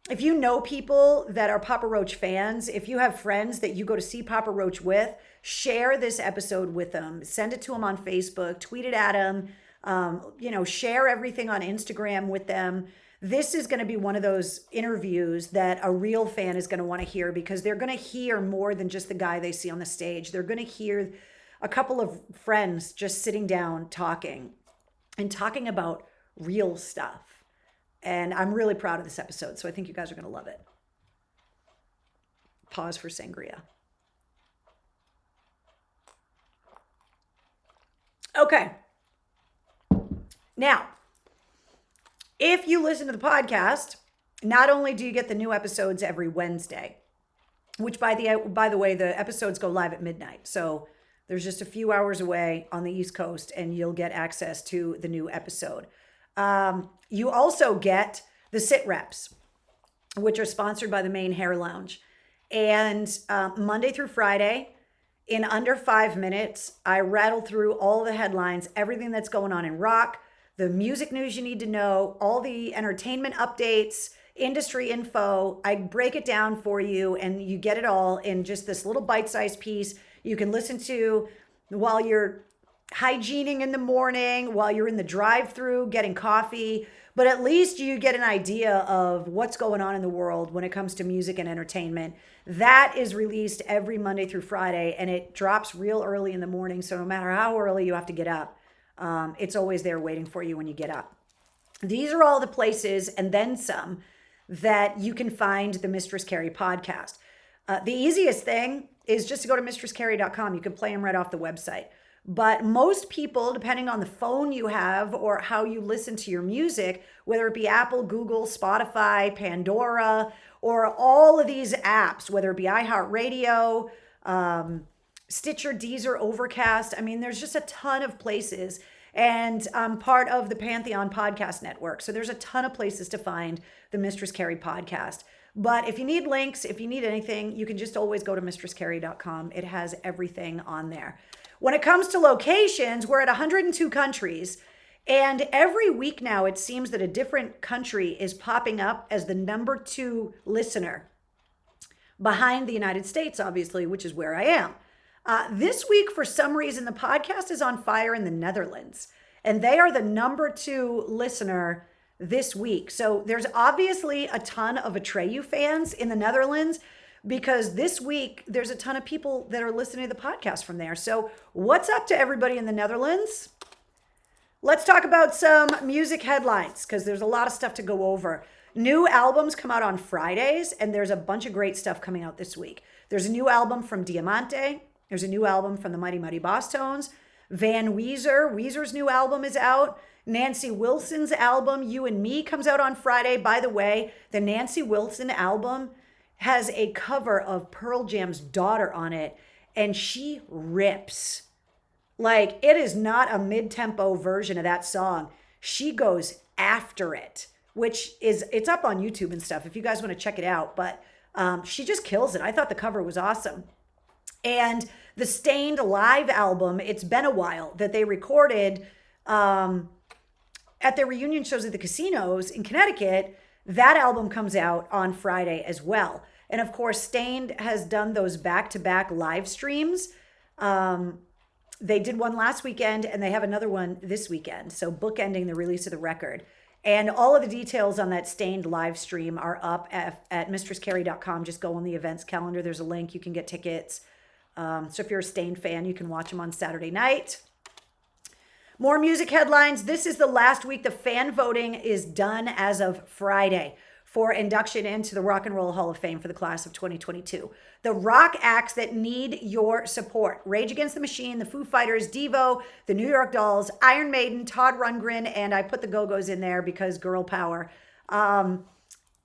if you know people that are Papa Roach fans, if you have friends that you go to see Papa Roach with, share this episode with them. Send it to them on Facebook, tweet it at them, share everything on Instagram with them. This is going to be one of those interviews that a real fan is going to want to hear, because they're going to hear more than just the guy they see on the stage. They're going to hear a couple of friends just sitting down talking about real stuff. And I'm really proud of this episode, so I think you guys are going to love it. Pause for sangria. Okay. Now, if you listen to the podcast, not only do you get the new episodes every Wednesday, which by the way, the episodes go live at midnight. So there's just a few hours away on the East Coast and you'll get access to the new episode. You also get the sit reps, which are sponsored by the Maine Hair Lounge. And Monday through Friday, in under 5 minutes, I rattle through all the headlines, everything that's going on in rock, the music news you need to know, all the entertainment updates, industry info. I break it down for you and you get it all in just this little bite-sized piece you can listen to while you're hygiening in the morning, while you're in the drive-through getting coffee. But at least you get an idea of what's going on in the world when it comes to music and entertainment. That is released every Monday through Friday, and it drops real early in the morning. So no matter how early you have to get up, it's always there waiting for you when you get up. These are all the places, and then some, that you can find the Mistress Carrie podcast. The easiest thing is just to go to mistresscarrie.com. You can play them right off the website. But most people, depending on the phone you have or how you listen to your music, whether it be Apple, Google, Spotify, Pandora, or all of these apps, whether it be iHeartRadio, Stitcher, Deezer, Overcast. I mean, there's just a ton of places. And I'm part of the Pantheon Podcast Network. So there's a ton of places to find the Mistress Carrie podcast. But if you need links, if you need anything, you can just always go to mistresscarrie.com. It has everything on there. When it comes to locations, we're at 102 countries. And every week now, it seems that a different country is popping up as the number 2 listener behind the United States, obviously, which is where I am. This week, for some reason, the podcast is on fire in the Netherlands. And they are the number 2 listener this week. So there's obviously a ton of Atreyu fans in the Netherlands, because this week there's a ton of people that are listening to the podcast from there. So what's up to everybody in the Netherlands? Let's talk about some music headlines, because there's a lot of stuff to go over. New albums come out on Fridays, and there's a bunch of great stuff coming out this week. There's a new album from Diamante. There's a new album from the Mighty Mighty Boss Tones. Van Weezer, Weezer's new album is out. Nancy Wilson's album, You and Me, comes out on Friday. By the way, the Nancy Wilson album has a cover of Pearl Jam's Daughter on it, and she rips. Like, it is not a mid-tempo version of that song. She goes after it, it's up on YouTube and stuff if you guys want to check it out, but she just kills it. I thought the cover was awesome. And the Stained live album, it's been a while, that they recorded at their reunion shows at the casinos in Connecticut. That album comes out on Friday as well. And of course, Stained has done those back-to-back live streams. They did one last weekend and they have another one this weekend. So bookending the release of the record. And all of the details on that Stained live stream are up at mistresscarrie.com. Just go on the events calendar. There's a link. You can get tickets. So if you're a Stained fan, you can watch them on Saturday night. More music headlines. This is the last week. The fan voting is done as of Friday for induction into the Rock and Roll Hall of Fame for the class of 2022. The rock acts that need your support: Rage Against the Machine, the Foo Fighters, Devo, the New York Dolls, Iron Maiden, Todd Rundgren, and I put the Go-Go's in there because girl power.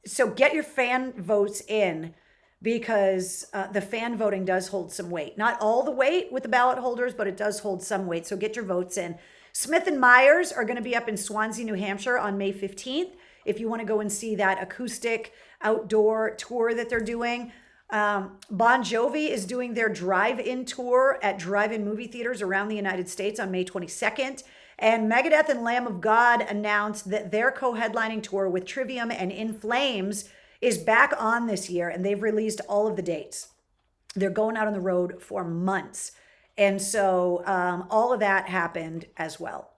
So get your fan votes in, because the fan voting does hold some weight. Not all the weight with the ballot holders, but it does hold some weight. So get your votes in. Smith and Myers are going to be up in Swansea, New Hampshire on May 15th. If you want to go and see that acoustic outdoor tour that they're doing. Bon Jovi is doing their drive-in tour at drive-in movie theaters around the United States on May 22nd. And Megadeth and Lamb of God announced that their co-headlining tour with Trivium and In Flames is back on this year, and they've released all of the dates. They're going out on the road for months. And so all of that happened as well.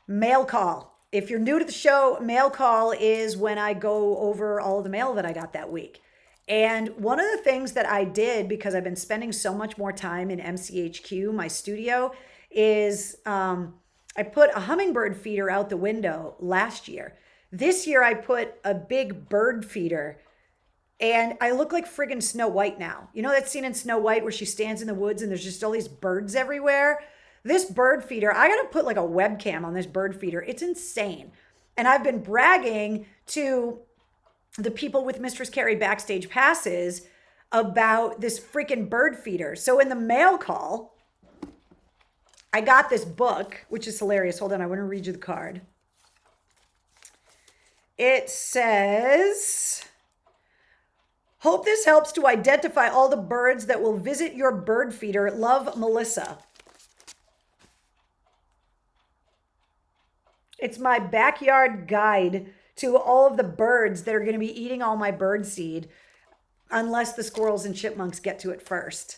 Mail call. If you're new to the show, mail call is when I go over all of the mail that I got that week. And one of the things that I did, because I've been spending so much more time in MCHQ, my studio, is I put a hummingbird feeder out the window last year. This year I put a big bird feeder, and I look like friggin' Snow White now. You know that scene in Snow White where she stands in the woods and there's just all these birds everywhere? This bird feeder, I got to put like a webcam on this bird feeder. It's insane. And I've been bragging to the people with Mistress Carrie backstage passes about this freaking bird feeder. So in the mail call, I got this book, which is hilarious. Hold on, I want to read you the card. It says, hope this helps to identify all the birds that will visit your bird feeder. Love, Melissa. It's my backyard guide to all of the birds that are going to be eating all my bird seed, unless the squirrels and chipmunks get to it first.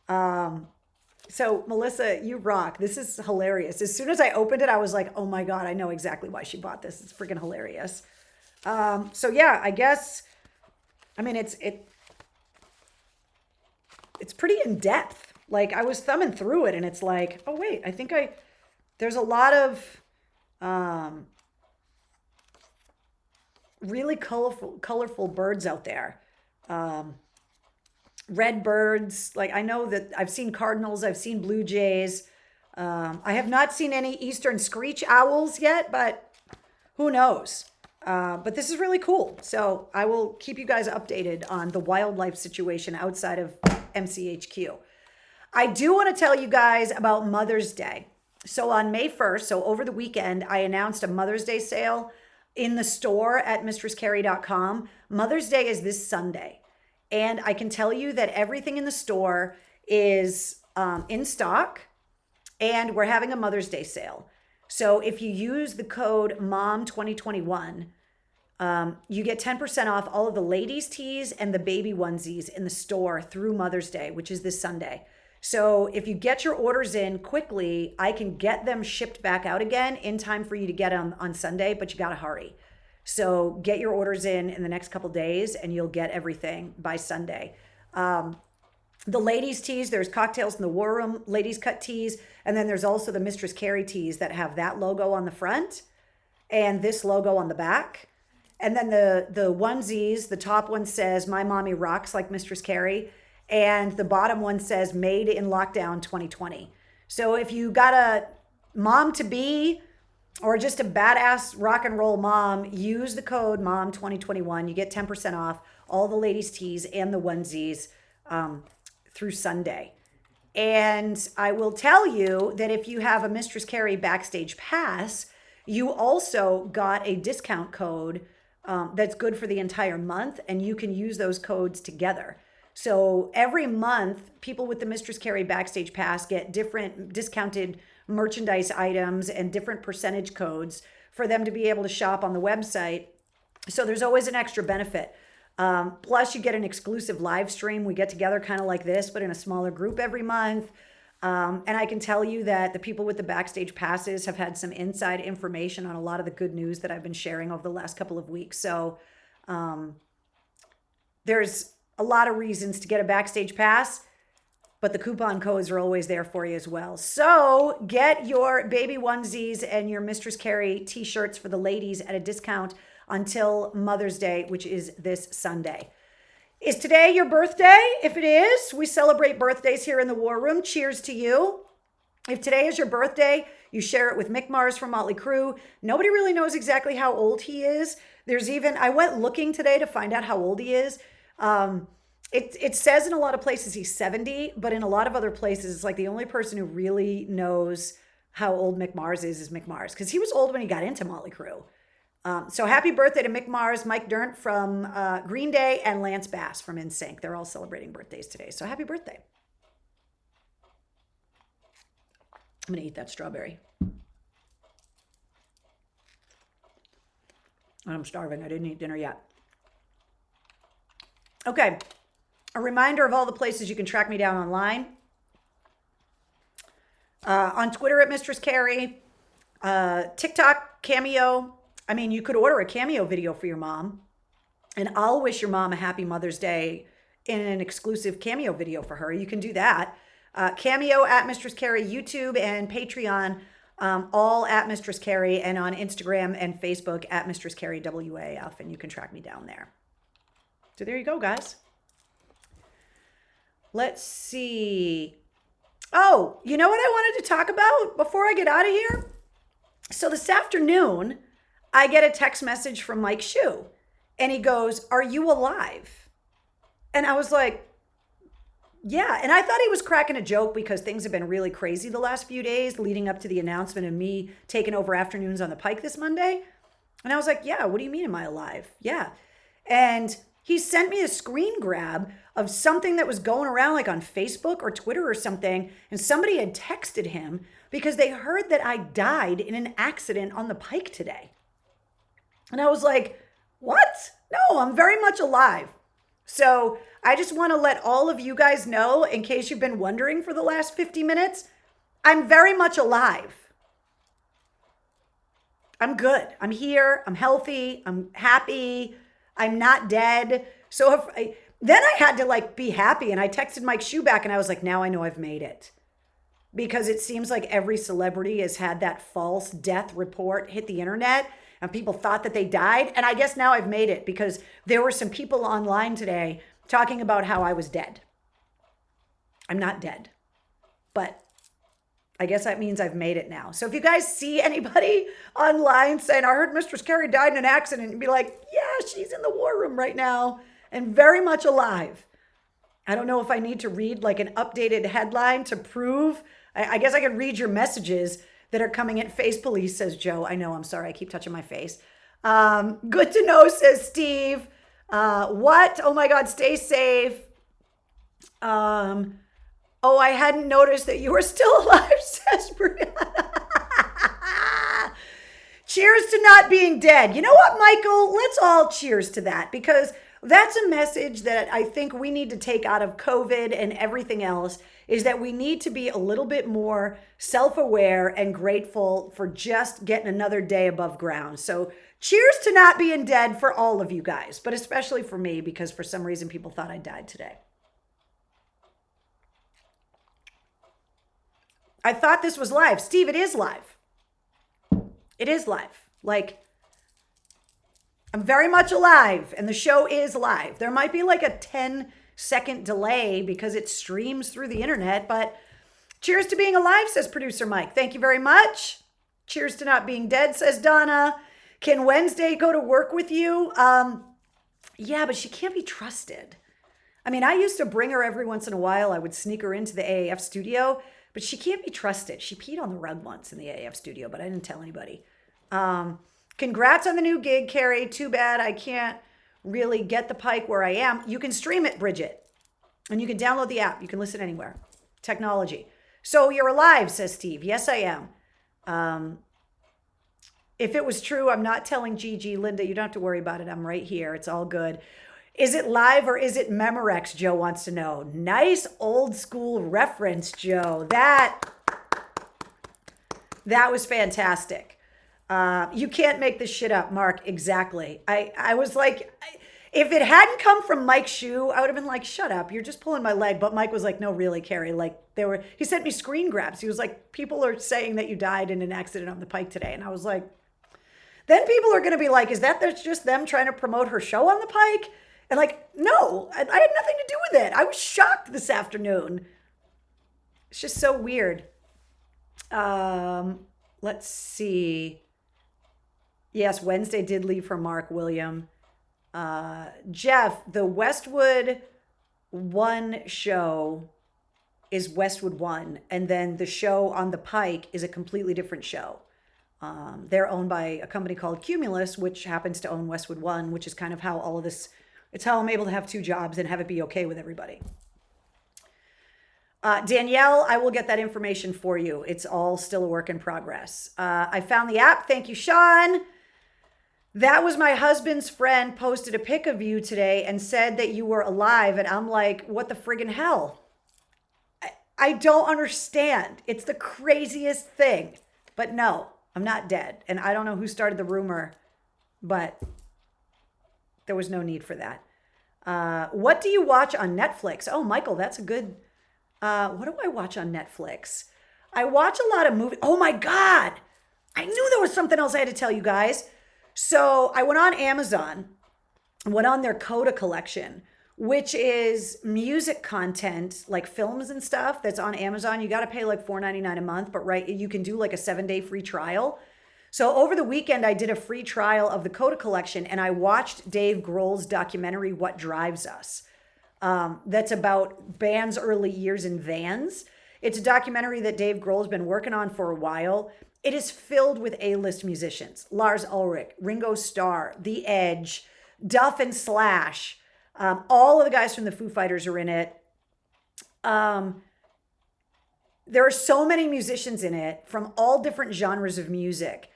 So Melissa, you rock. This is hilarious. As soon as I opened it, I was like, oh my God, I know exactly why she bought this. It's freaking hilarious. So yeah, I guess, I mean, it's pretty in depth. Like I was thumbing through it and it's like, oh wait, there's a lot of, really colorful birds out there. Red birds. Like I know that I've seen cardinals, I've seen blue jays. I have not seen any eastern screech owls yet, but who knows? But this is really cool. So I will keep you guys updated on the wildlife situation outside of MCHQ. I do want to tell you guys about Mother's Day. So on May 1st, so over the weekend, I announced a Mother's Day sale in the store at mistresscarrie.com. Mother's Day is this Sunday. And I can tell you that everything in the store is in stock, and we're having a Mother's Day sale. So if you use the code MOM2021, you get 10% off all of the ladies' tees and the baby onesies in the store through Mother's Day, which is this Sunday. So if you get your orders in quickly, I can get them shipped back out again in time for you to get them on Sunday, but you got to hurry. So get your orders in the next couple days and you'll get everything by Sunday. The ladies' tees, there's Cocktails in the War Room, ladies' cut tees. And then there's also the Mistress Carrie tees that have that logo on the front and this logo on the back. And then the onesies, the top one says, "My mommy rocks like Mistress Carrie." And the bottom one says, "Made in Lockdown 2020. So if you got a mom to be or just a badass rock and roll mom, use the code MOM2021. You get 10% off all the ladies' tees and the onesies through Sunday. And I will tell you that if you have a Mistress Carrie backstage pass, you also got a discount code that's good for the entire month, and you can use those codes together. So every month, people with the Mistress Carrie backstage pass get different discounted merchandise items and different percentage codes for them to be able to shop on the website. So there's always an extra benefit. Plus you get an exclusive live stream. We get together kind of like this, but in a smaller group every month. And I can tell you that the people with the backstage passes have had some inside information on a lot of the good news that I've been sharing over the last couple of weeks. So there's a lot of reasons to get a backstage pass, but the coupon codes are always there for you as well. So get your baby onesies and your Mistress Carrie t-shirts for the ladies at a discount until Mother's Day, which is this Sunday. Is today your birthday? If it is, we celebrate birthdays here in the War Room. Cheers to you. If today is your birthday, you share it with Mick Mars from Motley Crue. Nobody really knows exactly how old he is. I went looking today to find out how old he is. It says in a lot of places he's 70, but in a lot of other places, it's like the only person who really knows how old Mick Mars is Mick Mars, because he was old when he got into Motley Crue. So happy birthday to Mick Mars, Mike Dirnt from Green Day, and Lance Bass from NSYNC. They're all celebrating birthdays today. So happy birthday. I'm going to eat that strawberry. I'm starving. I didn't eat dinner yet. Okay. A reminder of all the places you can track me down online. On Twitter at Mistress Carrie. TikTok, Cameo. I mean, you could order a Cameo video for your mom, and I'll wish your mom a happy Mother's Day in an exclusive Cameo video for her. You can do that. Cameo at Mistress Carrie, YouTube and Patreon, all at Mistress Carrie, and on Instagram and Facebook at Mistress Carrie WAF, and you can track me down there. So there you go, guys. Let's see. Oh, you know what I wanted to talk about before I get out of here? So this afternoon, I get a text message from Mike Shue, And he goes, "Are you alive?" And I was like, yeah. And I thought he was cracking a joke because things have been really crazy the last few days leading up to the announcement of me taking over afternoons on the Pike this Monday. And I was like, yeah, what do you mean, am I alive? Yeah. And he sent me a screen grab of something that was going around like on Facebook or Twitter or something. And somebody had texted him because they heard that I died in an accident on the Pike today. And I was like, what? No, I'm very much alive. So I just want to let all of you guys know, in case you've been wondering for the last 50 minutes, I'm very much alive. I'm good. I'm here. I'm healthy. I'm happy. I'm not dead. So then I had to like be happy. And I texted Mike Shue back and I was like, now I know I've made it. Because it seems like every celebrity has had that false death report hit the internet and people thought that they died. And I guess now I've made it because there were some people online today talking about how I was dead. I'm not dead, but I guess that means I've made it now. So if you guys see anybody online saying, I heard Mistress Carrie died in an accident, and be like, yeah, she's in the war room right now and very much alive. I don't know if I need to read like an updated headline to prove. I guess I could read your messages that are coming in. Face police, says Joe. I know, I'm sorry. I keep touching my face. Good to know, says Steve. What? Oh my God, stay safe. Oh, I hadn't noticed that you were still alive, says Brianna. Cheers to not being dead. You know what, Michael? Let's all cheers to that, because that's a message that I think we need to take out of COVID and everything else, is that we need to be a little bit more self-aware and grateful for just getting another day above ground. So cheers to not being dead for all of you guys, but especially for me, because for some reason people thought I died today. I thought this was live. Steve, it is live. It is live. Like, I'm very much alive and the show is live. There might be like a 10-second delay because it streams through the internet, but cheers to being alive, says producer Mike. Thank you very much. Cheers to not being dead, says Donna. Can Wednesday go to work with you? Yeah, but she can't be trusted. I mean, I used to bring her every once in a while. I would sneak her into the AAF studio, but she can't be trusted. She peed on the rug once in the AAF studio, but I didn't tell anybody. Congrats on the new gig, Carrie. Too bad I can't really get the Pike where I am. You can stream it, Bridget, and you can download the app. You can listen anywhere. Technology. So you're alive, says Steve. Yes, I am. If it was true, I'm not telling Gigi. Linda, you don't have to worry about it. I'm right here. It's all good. Is it live or is it Memorex? Joe wants to know. Nice old school reference, Joe. That was fantastic. You can't make this shit up, Mark. Exactly. I was like, if it hadn't come from Mike Shue, I would have been like, shut up. You're just pulling my leg. But Mike was like, no, really, Carrie. Like he sent me screen grabs. He was like, people are saying that you died in an accident on the Pike today. And I was like, then people are going to be like, is that there's just them trying to promote her show on the Pike? And like, no, I had nothing to do with it. I was shocked this afternoon. It's just so weird. Let's see. Yes, Wednesday did leave for Mark William. Jeff, the Westwood One show is Westwood One. And then the show on the Pike is a completely different show. They're owned by a company called Cumulus, which happens to own Westwood One, which is kind of how all of this, it's how I'm able to have two jobs and have it be okay with everybody. Danielle, I will get that information for you. It's all still a work in progress. I found the app. Thank you, Sean. That was my husband's friend posted a pic of you today and said that you were alive. And I'm like, what the friggin' hell? I don't understand. It's the craziest thing. But no, I'm not dead. And I don't know who started the rumor, but there was no need for that. What do you watch on Netflix? Oh, Michael, that's a good... what do I watch on Netflix? I watch a lot of movies. Oh my God. I knew there was something else I had to tell you guys. So I went on Amazon, went on their Coda collection, which is music content, like films and stuff that's on Amazon. You got to pay like $4.99 a month, but right, you can do like a 7-day free trial. So over the weekend, I did a free trial of the Coda collection, and I watched Dave Grohl's documentary, What Drives Us. That's about bands' early years in vans. It's a documentary that Dave Grohl's been working on for a while. It is filled with A-list musicians: Lars Ulrich, Ringo Starr, The Edge, Duff and Slash. All of the guys from the Foo Fighters are in it. There are so many musicians in it from all different genres of music.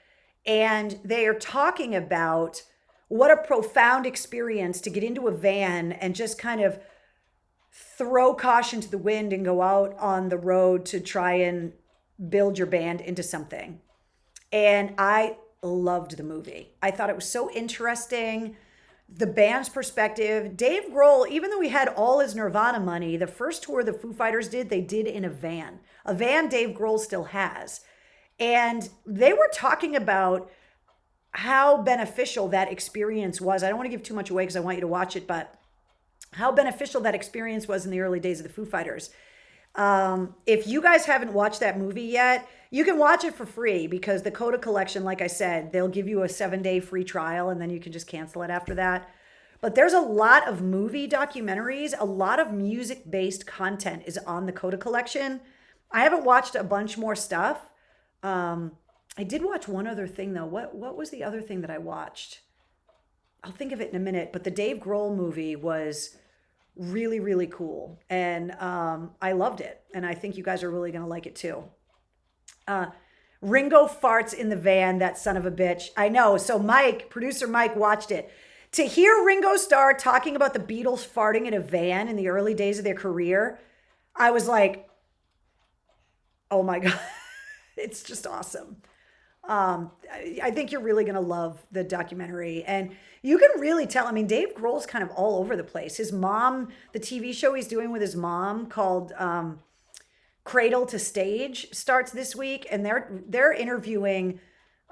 And they are talking about what a profound experience to get into a van and just kind of throw caution to the wind and go out on the road to try and build your band into something. And I loved the movie. I thought it was so interesting. The band's perspective. Dave Grohl, even though he had all his Nirvana money, the first tour the Foo Fighters did, they did in a van. A van Dave Grohl still has. And they were talking about how beneficial that experience was. I don't want to give too much away because I want you to watch it, but how beneficial that experience was in the early days of the Foo Fighters. If you guys haven't watched that movie yet, you can watch it for free because the Coda collection, like I said, they'll give you a 7-day free trial and then you can just cancel it after that. But there's a lot of movie documentaries, a lot of music-based content is on the Coda collection. I haven't watched a bunch more stuff. I did watch one other thing though. What was the other thing that I watched? I'll think of it in a minute, but the Dave Grohl movie was really, really cool. And I loved it. And I think you guys are really going to like it too. Ringo farts in the van, that son of a bitch. I know. So producer Mike watched it. To hear Ringo Starr talking about the Beatles farting in a van in the early days of their career, I was like, oh my God, it's just awesome. I think you're really going to love the documentary. And you can really tell, I mean, Dave Grohl's kind of all over the place. His mom, the TV show he's doing with his mom called Cradle to Stage starts this week. And they're interviewing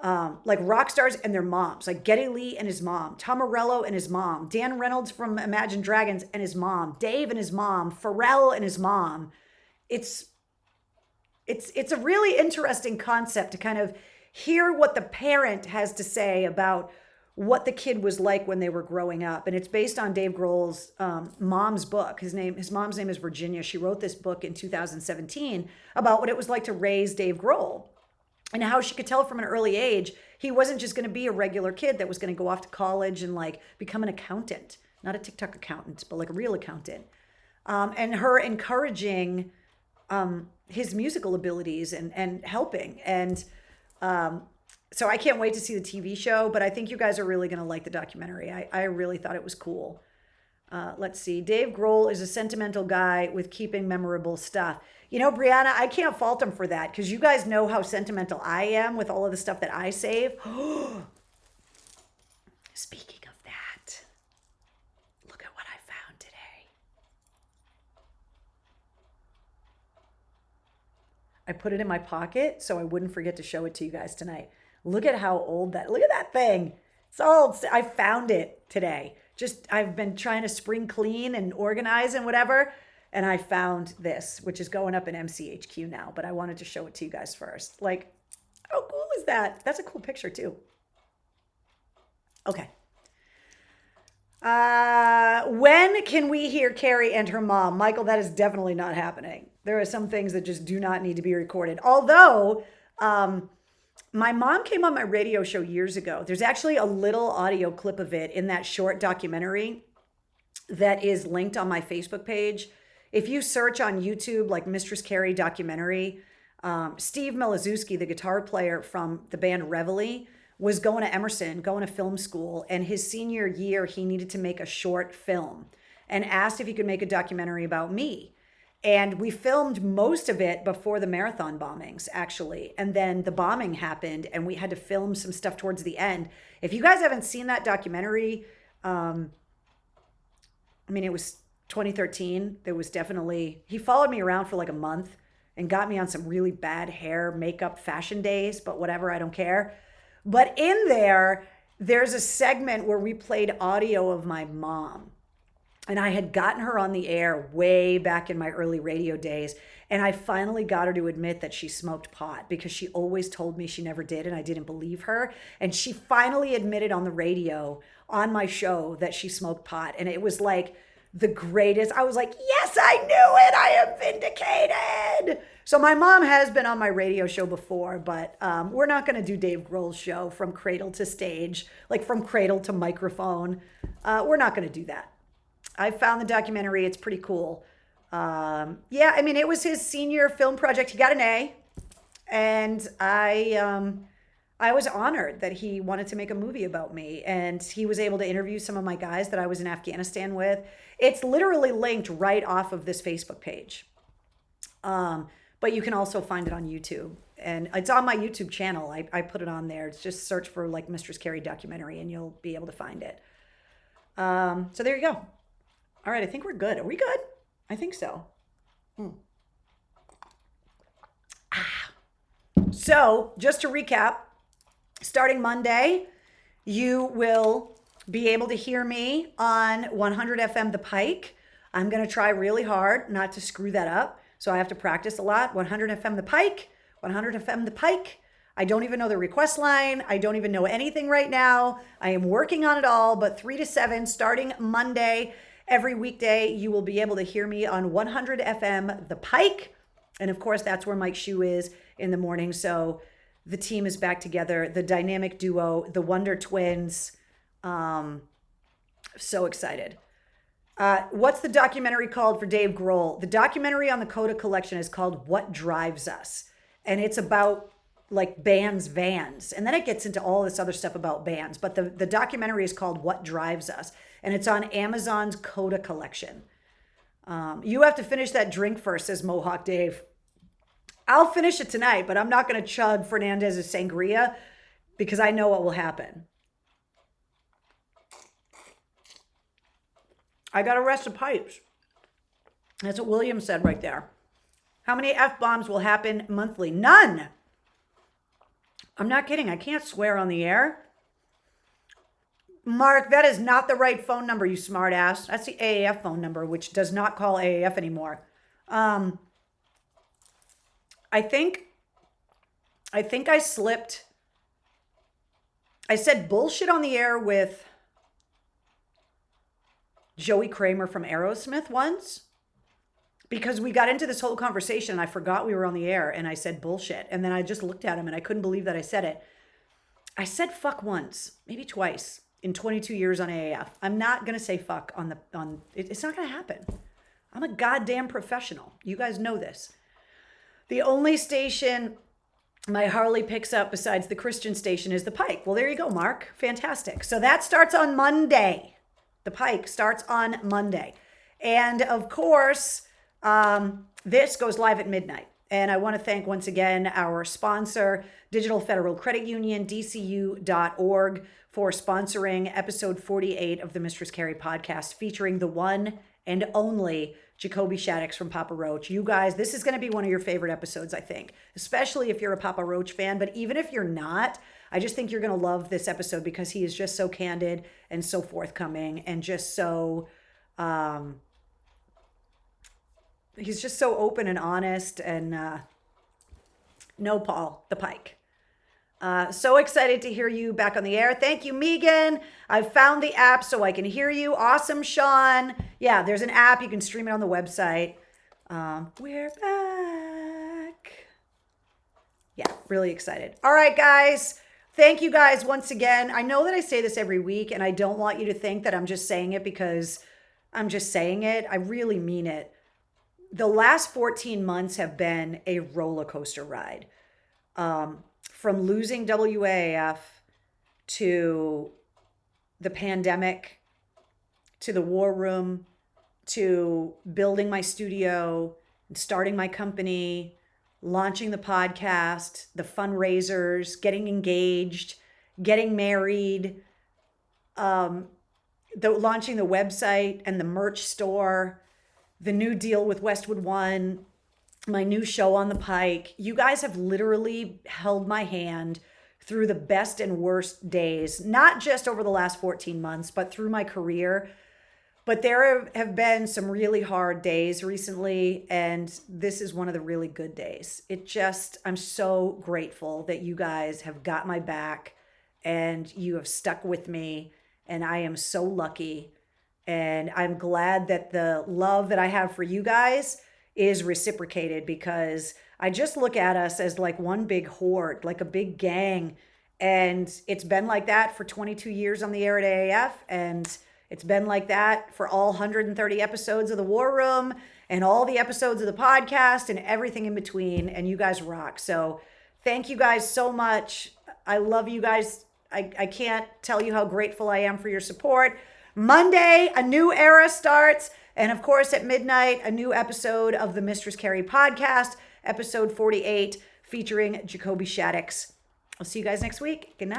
like rock stars and their moms, like Geddy Lee and his mom, Tom Morello and his mom, Dan Reynolds from Imagine Dragons and his mom, Dave and his mom, Pharrell and his mom. It's a really interesting concept to kind of hear what the parent has to say about what the kid was like when they were growing up. And it's based on Dave Grohl's mom's book. His mom's name is Virginia. She wrote this book in 2017 about what it was like to raise Dave Grohl and how she could tell from an early age he wasn't just going to be a regular kid that was going to go off to college and like become an accountant, not a TikTok accountant, but like a real accountant. And her encouraging his musical abilities and helping. And so I can't wait to see the TV show, but I think you guys are really going to like the documentary. I really thought it was cool. Let's see. Dave Grohl is a sentimental guy with keeping memorable stuff. You know, Brianna, I can't fault him for that because you guys know how sentimental I am with all of the stuff that I save. Speaking of that, look at what I found today. I put it in my pocket so I wouldn't forget to show it to you guys tonight. Look at how old look at that thing. It's old. I found it today. I've been trying to spring clean and organize and whatever. And I found this, which is going up in MCHQ now, but I wanted to show it to you guys first. Like, how cool is that? That's a cool picture too. Okay. When can we hear Carrie and her mom? Michael, that is definitely not happening. There are some things that just do not need to be recorded. Although, my mom came on my radio show years ago. There's actually a little audio clip of it in that short documentary that is linked on my Facebook page. If you search on YouTube, like Mistress Carrie documentary, Steve Melazewski, the guitar player from the band Reveille, was going to Emerson, going to film school. And his senior year, he needed to make a short film and asked if he could make a documentary about me. And we filmed most of it before the marathon bombings, actually. And then the bombing happened and we had to film some stuff towards the end. If you guys haven't seen that documentary, it was 2013. There was definitely, he followed me around for like a month and got me on some really bad hair, makeup, fashion days, but whatever, I don't care. But in there's a segment where we played audio of my mom. And I had gotten her on the air way back in my early radio days. And I finally got her to admit that she smoked pot because she always told me she never did. And I didn't believe her. And she finally admitted on the radio on my show that she smoked pot. And it was like the greatest. I was like, yes, I knew it. I am vindicated. So my mom has been on my radio show before, but we're not going to do Dave Grohl's show from cradle to stage, like from cradle to microphone. We're not going to do that. I found the documentary. It's pretty cool. Yeah, I mean, it was his senior film project. He got an A, and I was honored that he wanted to make a movie about me, and he was able to interview some of my guys that I was in Afghanistan with. It's literally linked right off of this Facebook page. But you can also find it on YouTube, and it's on my YouTube channel. I put it on there. It's just search for like Mistress Carrie documentary, and you'll be able to find it. So there you go. All right, I think we're good. Are we good? I think so. So just to recap, starting Monday, you will be able to hear me on 100 FM The Pike. I'm going to try really hard not to screw that up. So I have to practice a lot. 100 FM The Pike, 100 FM The Pike. I don't even know the request line. I don't even know anything right now. I am working on it all, but 3 to 7 starting Monday. Every weekday, you will be able to hear me on 100 FM The Pike. And of course, that's where Mike Shue is in the morning. So the team is back together, the dynamic duo, the Wonder Twins. So excited. What's the documentary called for Dave Grohl? The documentary on the Coda collection is called What Drives Us. And it's about like bands' vans. And then it gets into all this other stuff about bands. But the documentary is called What Drives Us. And it's on Amazon's Coda collection. You have to finish that drink first, says Mohawk Dave. I'll finish it tonight, but I'm not going to chug Fernandez's sangria because I know what will happen. I got a rest of pipes. That's what William said right there. How many F-bombs will happen monthly? None. I'm not kidding. I can't swear on the air. Mark, that is not the right phone number, you smart ass. That's the AAF phone number, which does not call AAF anymore. I think I slipped. I said bullshit on the air with Joey Kramer from Aerosmith once because we got into this whole conversation and I forgot we were on the air and I said bullshit. And then I just looked at him and I couldn't believe that I said it. I said fuck once, maybe twice in 22 years on AAF. I'm not going to say fuck it's not going to happen. I'm a goddamn professional. You guys know this. The only station my Harley picks up besides the Christian station is the Pike. Well, there you go, Mark. Fantastic. So that starts on Monday. The Pike starts on Monday. And of course, this goes live at midnight. And I want to thank once again our sponsor, Digital Federal Credit Union, DCU.org, for sponsoring episode 48 of the Mistress Carrie podcast, featuring the one and only Jacoby Shaddix from Papa Roach. You guys, this is going to be one of your favorite episodes, I think, especially if you're a Papa Roach fan. But even if you're not, I just think you're going to love this episode because he is just so candid and so forthcoming and just so, he's just so open and honest and no Paul, the Pike. So excited to hear you back on the air. Thank you, Megan. I've found the app so I can hear you. Awesome, Sean. Yeah, there's an app. You can stream it on the website. We're back. Yeah, really excited. All right, guys. Thank you guys once again. I know that I say this every week, and I don't want you to think that I'm just saying it because I'm just saying it. I really mean it. The last 14 months have been a roller coaster ride. From losing WAF to the pandemic, to the war room, to building my studio, starting my company, launching the podcast, the fundraisers, getting engaged, getting married, launching the website and the merch store, the new deal with Westwood One, my new show on the Pike. You guys have literally held my hand through the best and worst days, not just over the last 14 months, but through my career. But there have been some really hard days recently, and this is one of the really good days. I'm so grateful that you guys have got my back and you have stuck with me, and I am so lucky. And I'm glad that the love that I have for you guys is reciprocated, because I just look at us as like one big horde, like a big gang. And it's been like that for 22 years on the air at AAF. And it's been like that for all 130 episodes of The War Room and all the episodes of the podcast and everything in between. And you guys rock. So thank you guys so much. I love you guys. I can't tell you how grateful I am for your support. Monday, a new era starts. And of course, at midnight, a new episode of the Mistress Carrie podcast, episode 48, featuring Jacoby Shaddix. I'll see you guys next week. Good night.